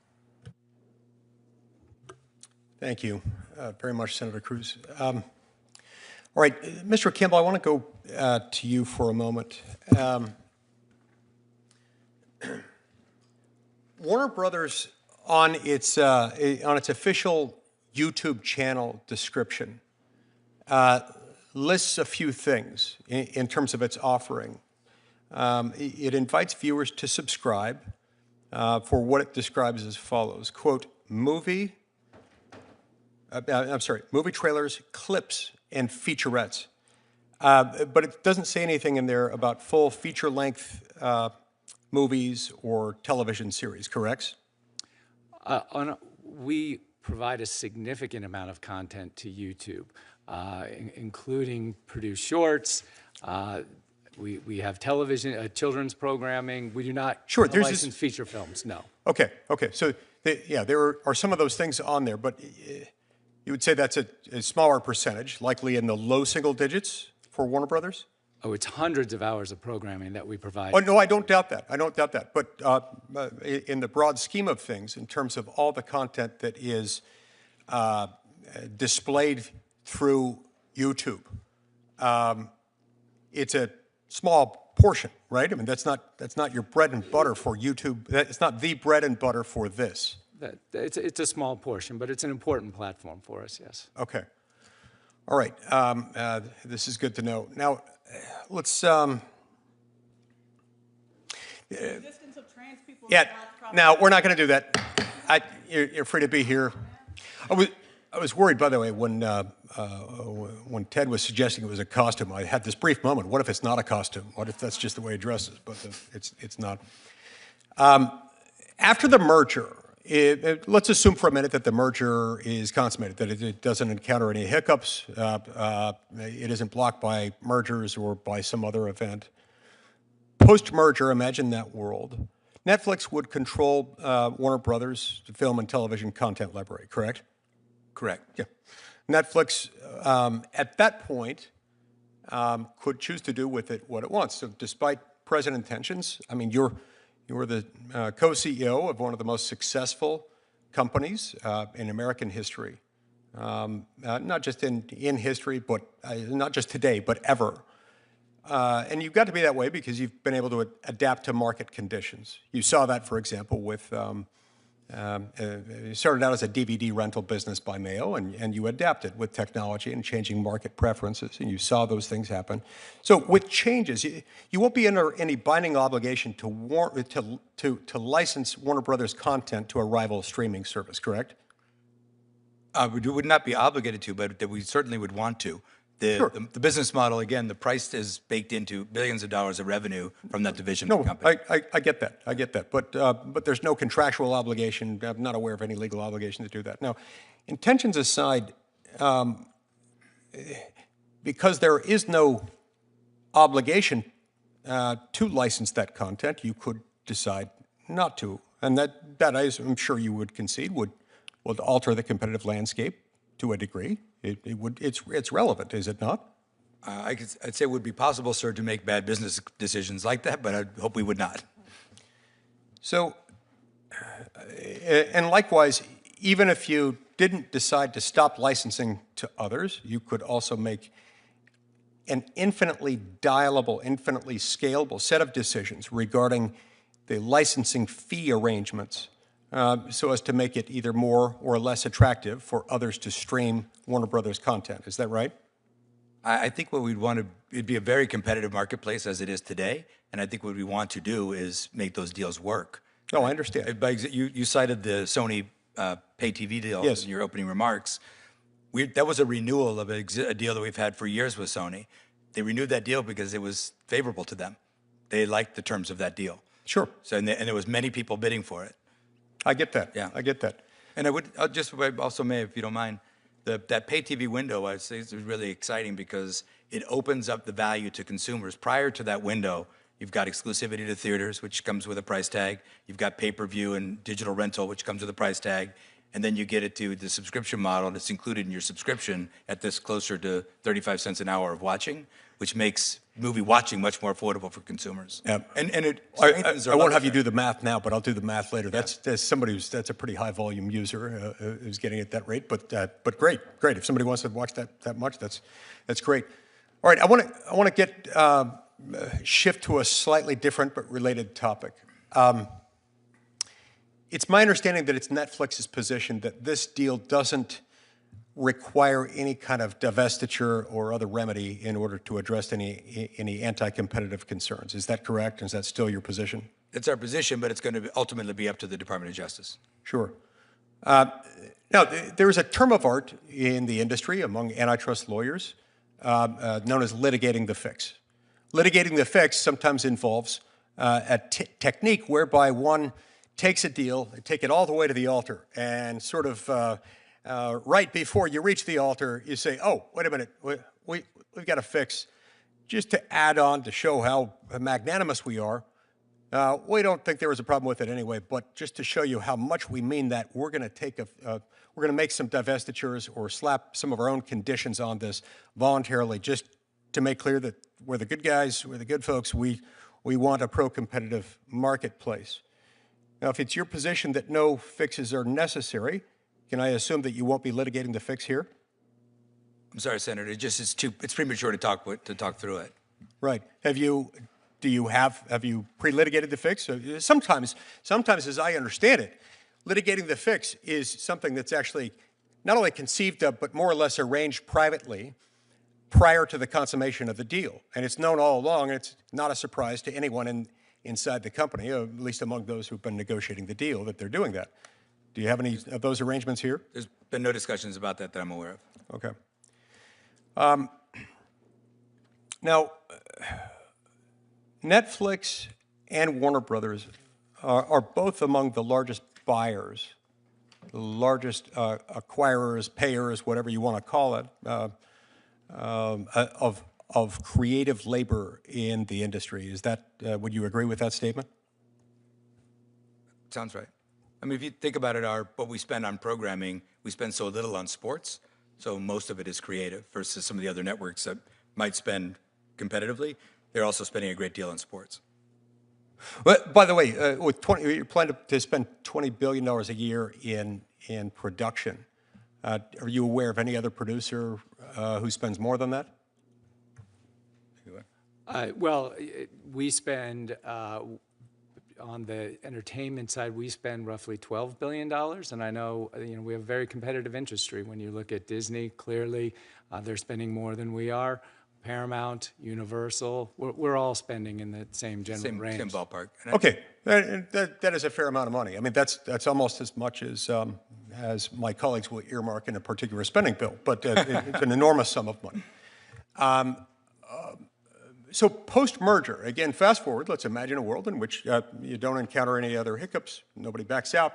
Thank you very much, Senator Cruz. All right, Mr. Campbell, I want to go to you for a moment. Warner Brothers, on its official YouTube channel description, lists a few things in terms of its offering. It invites viewers to subscribe for what it describes as follows, quote, movie trailers, clips, and featurettes. But it doesn't say anything in there about full feature-length movies or television series, correct? We provide a significant amount of content to YouTube, including produced shorts. We have television, children's programming. We do not license feature films, no. Okay. So, there are some of those things on there, but you would say that's a smaller percentage, likely in the low single digits for Warner Brothers? Oh, it's hundreds of hours of programming that we provide. Oh, no, I don't doubt that. But in the broad scheme of things, in terms of all the content that is displayed through YouTube, it's a small portion, right? I mean, that's not your bread and butter for YouTube. It's not the bread and butter for this. It's a small portion, but it's an important platform for us, yes. Okay. All right. This is good to know. Now, let's. Now we're not going to do that. You're free to be here. I was worried, by the way, when Ted was suggesting it was a costume. I had this brief moment. What if it's not a costume? What if that's just the way he dresses? But it's not. After the merger, let's assume for a minute that the merger is consummated, that it doesn't encounter any hiccups, it isn't blocked by mergers or by some other event. Post-merger, imagine that world. Netflix would control Warner Brothers' film and television content library, correct? Correct. Yeah. Netflix, at that point, could choose to do with it what it wants. So despite present intentions, I mean, you're the co-CEO of one of the most successful companies in American history, not just in history, but not just today, but ever. And you've got to be that way because you've been able to adapt to market conditions. You saw that, for example, with you started out as a DVD rental business by mail, and you adapted with technology and changing market preferences, and you saw those things happen. So with changes, you won't be under any binding obligation to license Warner Brothers content to a rival streaming service, correct? We would not be obligated to, but that we certainly would want to. Sure. The business model, again, the price is baked into billions of dollars of revenue from that division No, of the company. I get that. But there's no contractual obligation. I'm not aware of any legal obligation to do that. Now, intentions aside, because there is no obligation to license that content, you could decide not to. And that I'm sure you would concede would alter the competitive landscape to a degree. It's relevant, is it not? I'd say it would be possible, sir, to make bad business decisions like that, but I hope we would not. So, and likewise, even if you didn't decide to stop licensing to others, you could also make an infinitely dialable, infinitely scalable set of decisions regarding the licensing fee arrangements so as to make it either more or less attractive for others to stream Warner Brothers content. Is that right? I think what we'd want to, it'd be a very competitive marketplace as it is today, and I think what we want to do is make those deals work. No, I understand. You cited the Sony pay TV deal Yes. in your opening remarks. That was a renewal of a deal that we've had for years with Sony. They renewed that deal because it was favorable to them. They liked the terms of that deal. Sure. So, and there was many people bidding for it. I get that. Yeah. I get that. And I would just also may, if you don't mind, that pay TV window, I'd say is really exciting because it opens up the value to consumers. Prior to that window, you've got exclusivity to theaters, which comes with a price tag. You've got pay-per-view and digital rental, which comes with a price tag. And then you get it to the subscription model that's included in your subscription at this closer to 35 cents an hour of watching, which makes movie watching much more affordable for consumers. Yeah. And it I won't have you do the math now, but I'll do the math later. Yeah. That's somebody that's a pretty high volume user who's getting it at that rate. But great. If somebody wants to watch that much, that's great. All right, I want to shift to a slightly different but related topic. It's my understanding that it's Netflix's position that this deal doesn't require any kind of divestiture or other remedy in order to address any anti-competitive concerns. Is that correct? Is that still your position? That's our position, but it's going to ultimately be up to the Department of Justice. Sure. Now, there is a term of art in the industry among antitrust lawyers known as litigating the fix. Litigating the fix sometimes involves a technique whereby one takes a deal, take it all the way to the altar, and sort of right before you reach the altar, you say, oh, wait a minute, we've got a fix. Just to add on to show how magnanimous we are, we don't think there was a problem with it anyway, but just to show you how much we mean that, we're going to make some divestitures or slap some of our own conditions on this voluntarily, just to make clear that we're the good guys, we're the good folks, we want a pro-competitive marketplace. Now, if it's your position that no fixes are necessary, can I assume that you won't be litigating the fix here? I'm sorry, Senator. It's premature to talk through it. Right. Have you pre-litigated the fix? Sometimes, as I understand it, litigating the fix is something that's actually not only conceived of, but more or less arranged privately prior to the consummation of the deal. And it's known all along, and it's not a surprise to anyone inside the company, at least among those who've been negotiating the deal, that they're doing that. Do you have any of those arrangements here? There's been no discussions about that I'm aware of. Okay. Now, Netflix and Warner Brothers are both among the largest buyers, the largest acquirers, payers, whatever you want to call it, of creative labor in the industry. Is that, would you agree with that statement? Sounds right. I mean, if you think about it, what we spend on programming, we spend so little on sports, so most of it is creative versus some of the other networks that might spend competitively. They're also spending a great deal on sports. But by the way, you plan to spend $20 billion a year in production. Are you aware of any other producer who spends more than that? Well, we spend, on the entertainment side, we spend roughly $12 billion. And I know, we have a very competitive industry. When you look at Disney, clearly they're spending more than we are. Paramount, Universal, we're all spending in the same general range. Same ballpark. Okay, that is a fair amount of money. I mean, that's almost as much as my colleagues will earmark in a particular spending bill, but it's an enormous sum of money. So post-merger, again, fast forward, let's imagine a world in which you don't encounter any other hiccups, nobody backs out,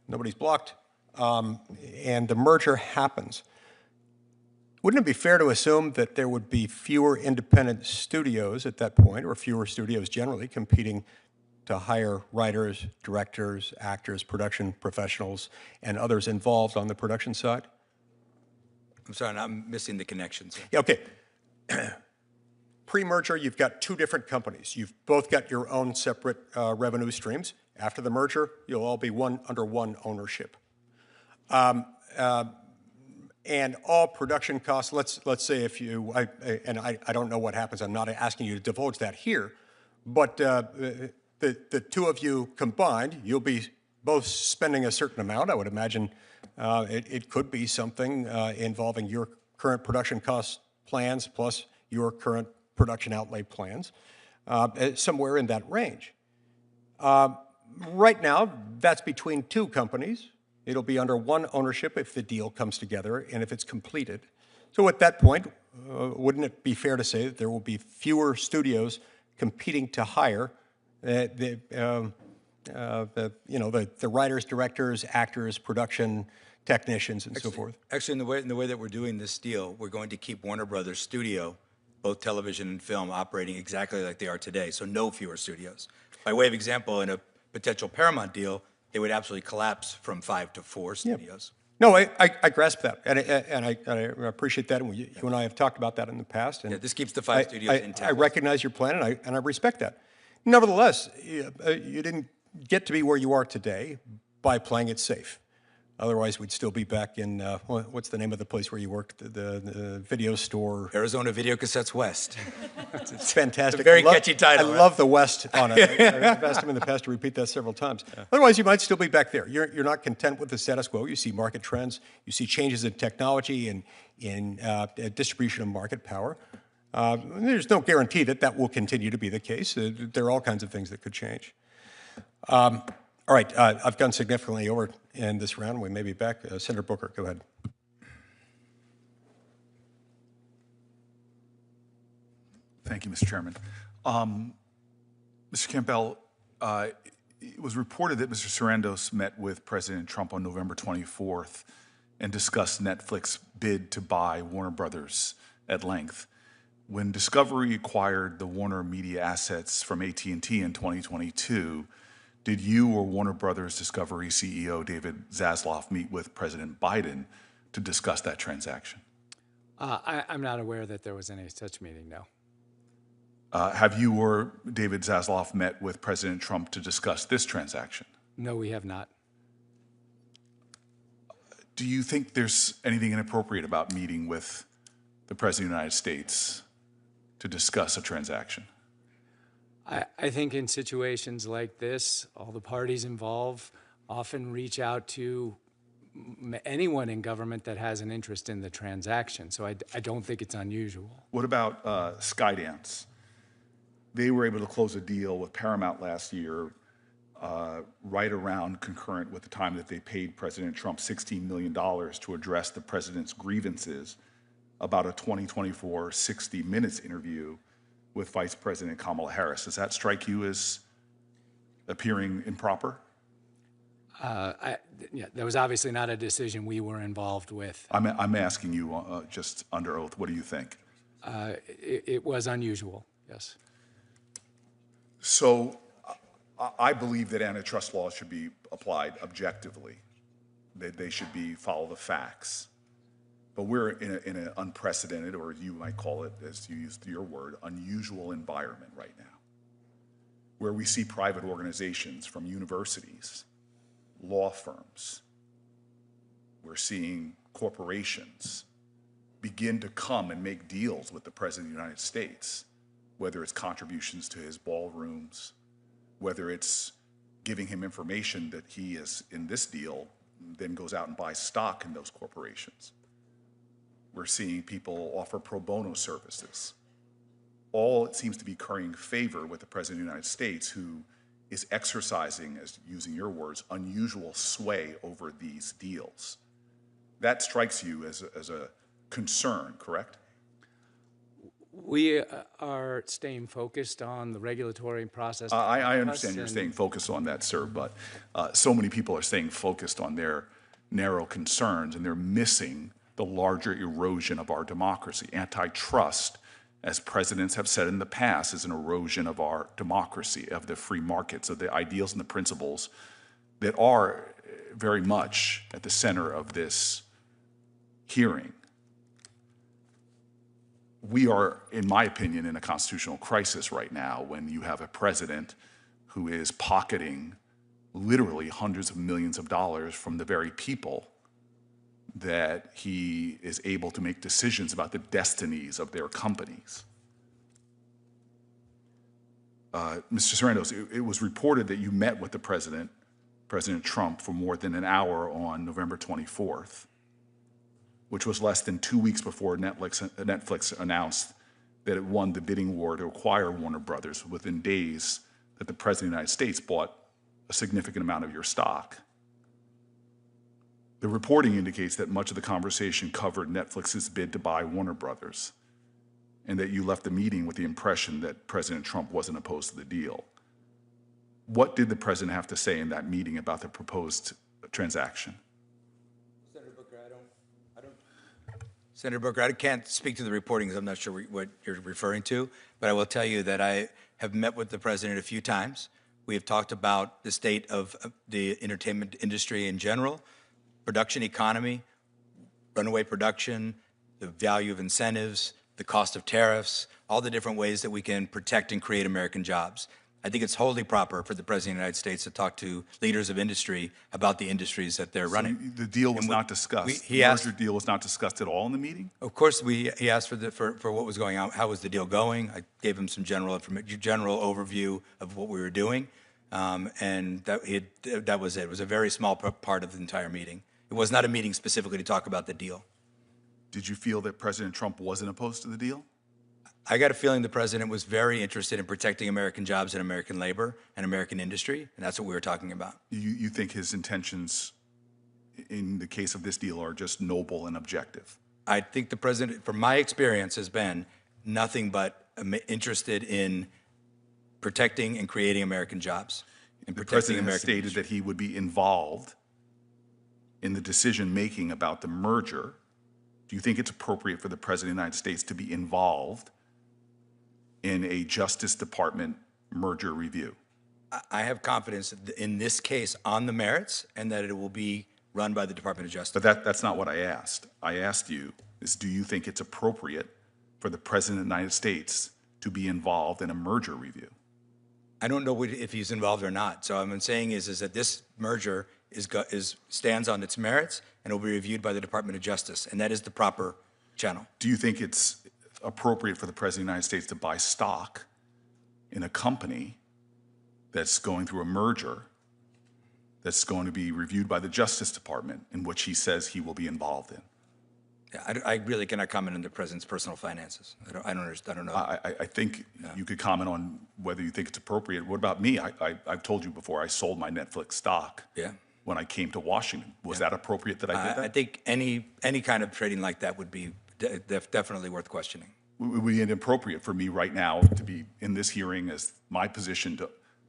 nobody's blocked, and the merger happens. Wouldn't it be fair to assume that there would be fewer independent studios at that point, or fewer studios generally, competing to hire writers, directors, actors, production professionals, and others involved on the production side? I'm sorry, I'm missing the connections. Yeah, okay. Pre-merger, you've got two different companies. You've both got your own separate revenue streams. After the merger, you'll all be under one ownership. And all production costs, let's say if you, I don't know what happens, I'm not asking you to divulge that here, but the two of you combined, you'll be both spending a certain amount. I would imagine it could be something involving your current production cost plans plus your current production outlay plans, somewhere in that range. Right now, that's between two companies. It'll be under one ownership if the deal comes together and if it's completed. So at that point, wouldn't it be fair to say that there will be fewer studios competing to hire the writers, directors, actors, production technicians, and so forth? Actually, in the way that we're doing this deal, we're going to keep Warner Brothers Studio, both television and film, operating exactly like they are today, so no fewer studios. By way of example, in a potential Paramount deal, they would absolutely collapse from 5 to 4 studios. Yeah. No, I grasp that, and I appreciate that, and you and I have talked about that in the past. And yeah, this keeps the 5 studios intact. I recognize your plan, and I respect that. Nevertheless, you didn't get to be where you are today by playing it safe. Otherwise, we'd still be back in, what's the name of the place where you worked, the video store? Arizona Video Cassettes West. It's fantastic. It's a very catchy title, I right? love the West on it. I've asked him in the past to repeat that several times. Otherwise, you might still be back there. You're not content with the status quo. You see market trends. You see changes in technology and in distribution of market power. There's no guarantee that that will continue to be the case. There are all kinds of things that could change. All right, I've gone significantly over in this round. We may be back. Senator Booker, go ahead. Thank you, Mr. Chairman. Mr. Campbell, it was reported that Mr. Sarandos met with President Trump on November 24th and discussed Netflix's bid to buy Warner Brothers at length. When Discovery acquired the Warner Media assets from AT&T in 2022, did you or Warner Brothers Discovery CEO David Zaslav meet with President Biden to discuss that transaction? I'm not aware that there was any such meeting, no. Have you or David Zaslav met with President Trump to discuss this transaction? No, we have not. Do you think there's anything inappropriate about meeting with the President of the United States to discuss a transaction? I think in situations like this, all the parties involved often reach out to anyone in government that has an interest in the transaction. So I don't think it's unusual. What about Skydance? They were able to close a deal with Paramount last year, right around concurrent with the time that they paid President Trump $16 million to address the president's grievances about a 2024 60 Minutes interview with Vice President Kamala Harris. Does that strike you as appearing improper? Yeah, that was obviously not a decision we were involved with. I'm asking you just under oath, what do you think? It was unusual, yes. So I believe that antitrust laws should be applied objectively. They should follow the facts. But we're in an unprecedented, or you might call it, as you used your word, unusual environment right now, where we see private organizations from universities, law firms, we're seeing corporations begin to come and make deals with the President of the United States, whether it's contributions to his ballrooms, whether it's giving him information that he is in this deal, then goes out and buys stock in those corporations. We're seeing people offer pro bono services. All it seems to be currying favor with the President of the United States, who is exercising, as using your words, unusual sway over these deals. That strikes you as a concern, correct? We are staying focused on the regulatory process. I understand you're staying focused on that, sir, but so many people are staying focused on their narrow concerns, and they're missing the larger erosion of our democracy. Antitrust, as presidents have said in the past, is an erosion of our democracy, of the free markets, of the ideals and the principles that are very much at the center of this hearing. We are, in my opinion, in a constitutional crisis right now when you have a president who is pocketing literally hundreds of millions of dollars from the very people that he is able to make decisions about the destinies of their companies. Mr. Sarandos, it was reported that you met with the President Trump, for more than an hour on November 24th, which was less than 2 weeks before Netflix announced that it won the bidding war to acquire Warner Brothers, within days that the President of the United States bought a significant amount of your stock. The reporting indicates that much of the conversation covered Netflix's bid to buy Warner Brothers, and that you left the meeting with the impression that President Trump wasn't opposed to the deal. What did the president have to say in that meeting about the proposed transaction? Senator Booker, I can't speak to the reporting because I'm not sure what you're referring to, but I will tell you that I have met with the president a few times. We have talked about the state of the entertainment industry in general, production economy, runaway production, the value of incentives, the cost of tariffs, all the different ways that we can protect and create American jobs. I think it's wholly proper for the President of the United States to talk to leaders of industry about the industries that they're running. The deal was not discussed. The merger deal was not discussed at all in the meeting? Of course, he asked for what was going on, how was the deal going. I gave him some general overview of what we were doing, and that was it. It was a very small part of the entire meeting. It was not a meeting specifically to talk about the deal. Did you feel that President Trump wasn't opposed to the deal? I got a feeling the president was very interested in protecting American jobs and American labor and American industry, and that's what we were talking about. You think his intentions in the case of this deal are just noble and objective? I think the president, from my experience, has been nothing but interested in protecting and creating American jobs. And the protecting president has American stated industry. that he would be involved in the decision-making about the merger. Do you think it's appropriate for the President of the United States to be involved in a Justice Department merger review? I have confidence in this case on the merits and that it will be run by the Department of Justice. But that's not what I asked. I asked you, do you think it's appropriate for the President of the United States to be involved in a merger review? I don't know if he's involved or not. So what I'm saying is that this merger stands on its merits and will be reviewed by the Department of Justice, and that is the proper channel. Do you think it's appropriate for the President of the United States to buy stock in a company that's going through a merger that's going to be reviewed by the Justice Department, in which he says he will be involved in? Yeah, I really cannot comment on the president's personal finances. I don't know. I think you could comment on whether you think it's appropriate. What about me? I've told you before, I sold my Netflix stock when I came to Washington. Was that appropriate that I did that? I think any kind of trading like that would be definitely worth questioning. Would be inappropriate for me right now to be in this hearing as my position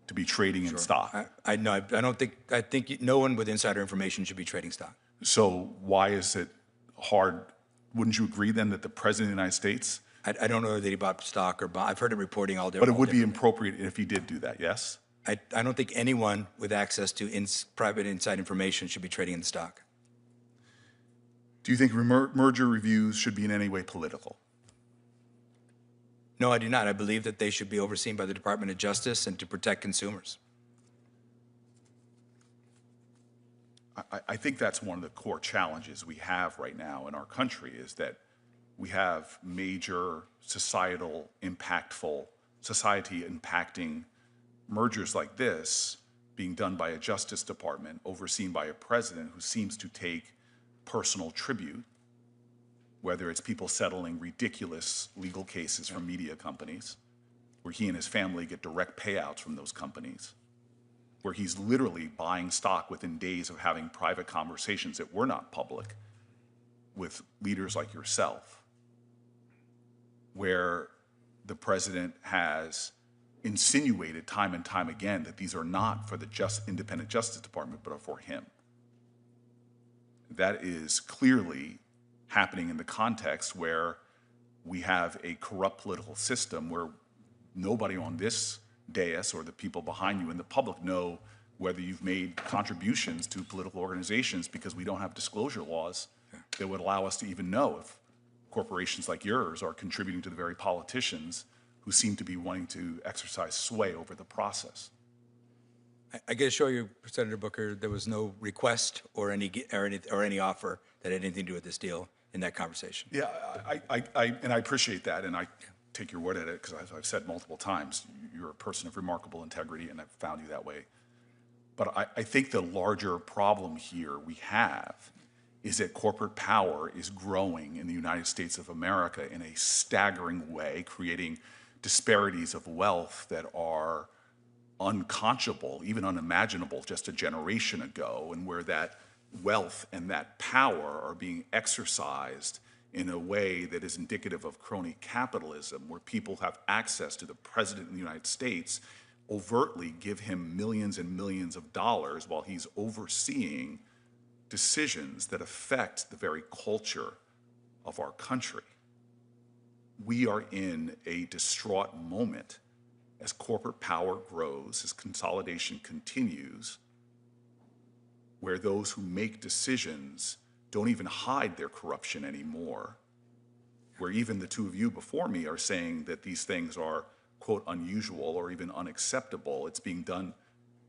to be trading in stock. I think no one with insider information should be trading stock. So why is it hard? Wouldn't you agree then that the President of the United States? I don't know that he bought stock or bought. I've heard him reporting all different. But it would be appropriate if he did do that, yes? I don't think anyone with access to private inside information should be trading in the stock. Do you think merger reviews should be in any way political? No, I do not. I believe that they should be overseen by the Department of Justice and to protect consumers. I think that's one of the core challenges we have right now in our country is that we have major society impacting mergers like this being done by a Justice Department, overseen by a president who seems to take personal tribute, whether it's people settling ridiculous legal cases from media companies, where he and his family get direct payouts from those companies, where he's literally buying stock within days of having private conversations that were not public with leaders like yourself, where the president has insinuated time and time again that these are not for the independent Justice Department, but are for him. That is clearly happening in the context where we have a corrupt political system where nobody on this dais or the people behind you in the public know whether you've made contributions to political organizations because we don't have disclosure laws that would allow us to even know if corporations like yours are contributing to the very politicians who seem to be wanting to exercise sway over the process. I got to show you, Senator Booker, there was no request or any offer that had anything to do with this deal in that conversation. Yeah, and I appreciate that, and I take your word at it, because as I've said multiple times, you're a person of remarkable integrity, and I've found you that way. But I think the larger problem here we have is that corporate power is growing in the United States of America in a staggering way, creating disparities of wealth that are unconscionable, even unimaginable just a generation ago, and where that wealth and that power are being exercised in a way that is indicative of crony capitalism, where people have access to the President of the United States, overtly give him millions and millions of dollars while he's overseeing decisions that affect the very culture of our country. We are in a distraught moment as corporate power grows, as consolidation continues, where those who make decisions don't even hide their corruption anymore, where even the two of you before me are saying that these things are quote, unusual or even unacceptable. It's being done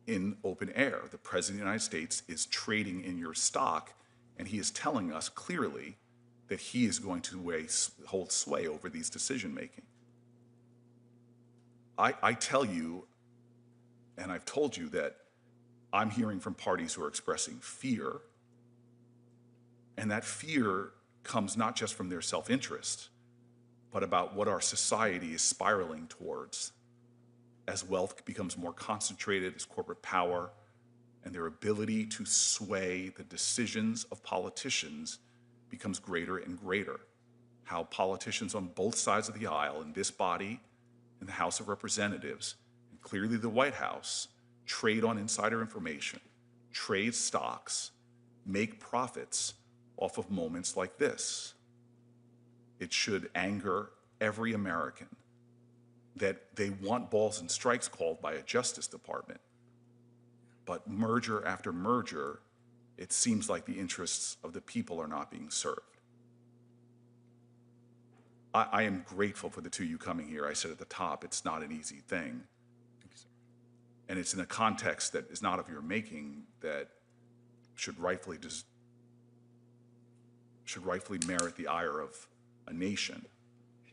in open air. The President of the United States is trading in your stock, and he is telling us clearly that he is going to hold sway over these decision-making. I tell you, and I've told you, that I'm hearing from parties who are expressing fear, and that fear comes not just from their self-interest, but about what our society is spiraling towards as wealth becomes more concentrated, as corporate power and their ability to sway the decisions of politicians becomes greater and greater. How politicians on both sides of the aisle, in this body, in the House of Representatives, and clearly the White House, trade on insider information, trade stocks, make profits off of moments like this. It should anger every American that they want balls and strikes called by a Justice Department. But merger after merger, it seems like the interests of the people are not being served. I am grateful for the two of you coming here. I said at the top, it's not an easy thing. Thank you, sir. And it's in a context that is not of your making that should rightfully merit the ire of a nation,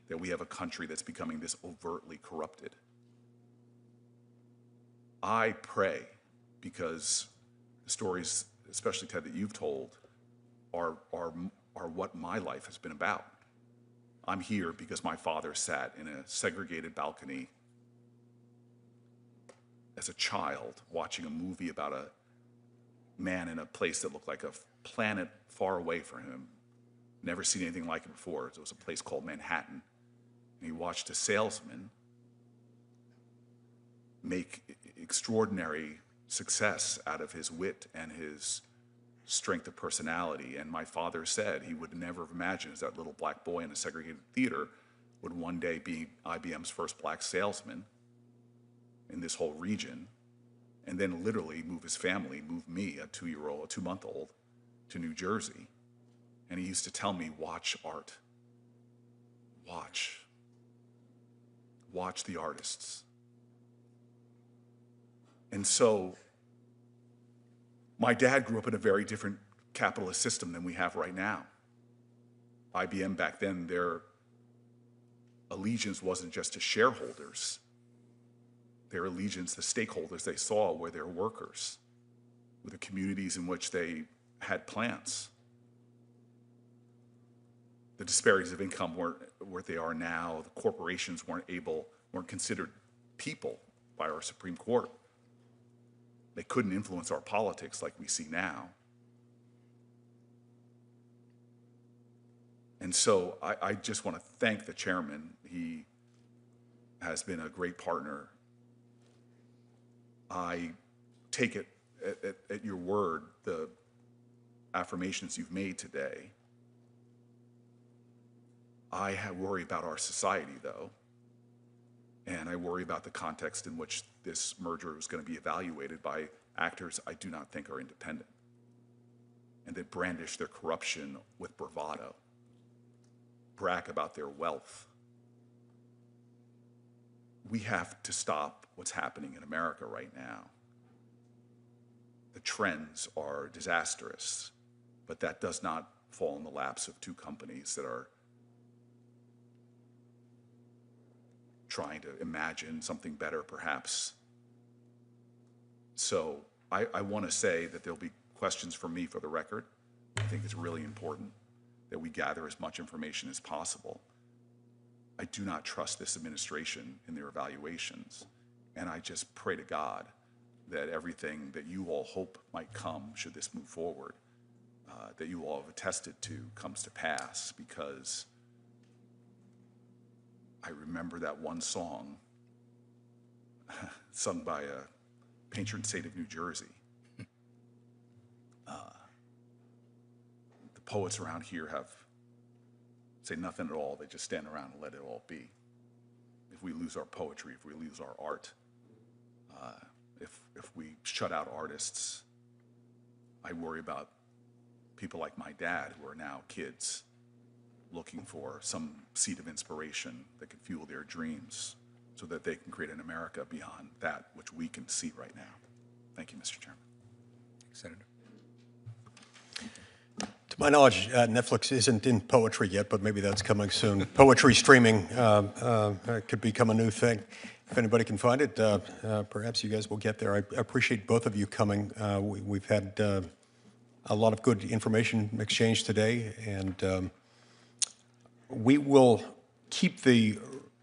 that we have a country that's becoming this overtly corrupted. I pray, because the stories, especially Ted, that you've told, are what my life has been about. I'm here because my father sat in a segregated balcony as a child watching a movie about a man in a place that looked like a planet far away from him. Never seen anything like it before. It was a place called Manhattan. And he watched a salesman make extraordinary success out of his wit and his strength of personality. And my father said he would never have imagined, as that little black boy in a segregated theater, would one day be IBM's first black salesman in this whole region, and then literally move his family, move me, a 2-month-old, to New Jersey. And he used to tell me, watch art. Watch the artists. And so my dad grew up in a very different capitalist system than we have right now. IBM back then, their allegiance wasn't just to shareholders. Their allegiance, the stakeholders they saw were their workers, were the communities in which they had plants. The disparities of income weren't what they are now. The corporations weren't considered people by our Supreme Court. They couldn't influence our politics like we see now. And so I just want to thank the chairman. He has been a great partner. I take it at your word, the affirmations you've made today. I worry about our society, though, and I worry about the context in which this merger is going to be evaluated by actors I do not think are independent, and that brandish their corruption with bravado, brag about their wealth. We have to stop what's happening in America right now. The trends are disastrous, but that does not fall in the laps of two companies that are trying to imagine something better, perhaps. So I want to say that there'll be questions from me for the record. I think it's really important that we gather as much information as possible. I do not trust this administration in their evaluations, and I just pray to God that everything that you all hope might come should this move forward, that you all have attested to, comes to pass, because I remember that one song sung by a patron saint of New Jersey. The poets around here say nothing at all. They just stand around and let it all be. If we lose our poetry, if we lose our art, if we shut out artists, I worry about people like my dad who are now kids looking for some seed of inspiration that could fuel their dreams. so that they can create an America beyond that which we can see right now. Thank you, Mr. Chairman. Senator. To my knowledge, Netflix isn't in poetry yet, but maybe that's coming soon. Poetry streaming could become a new thing. If anybody can find it, perhaps you guys will get there. I appreciate both of you coming. We've had a lot of good information exchanged today, and we will keep the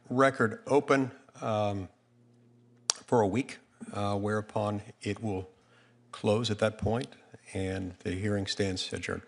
record open for a week, whereupon it will close at that point, and the hearing stands adjourned.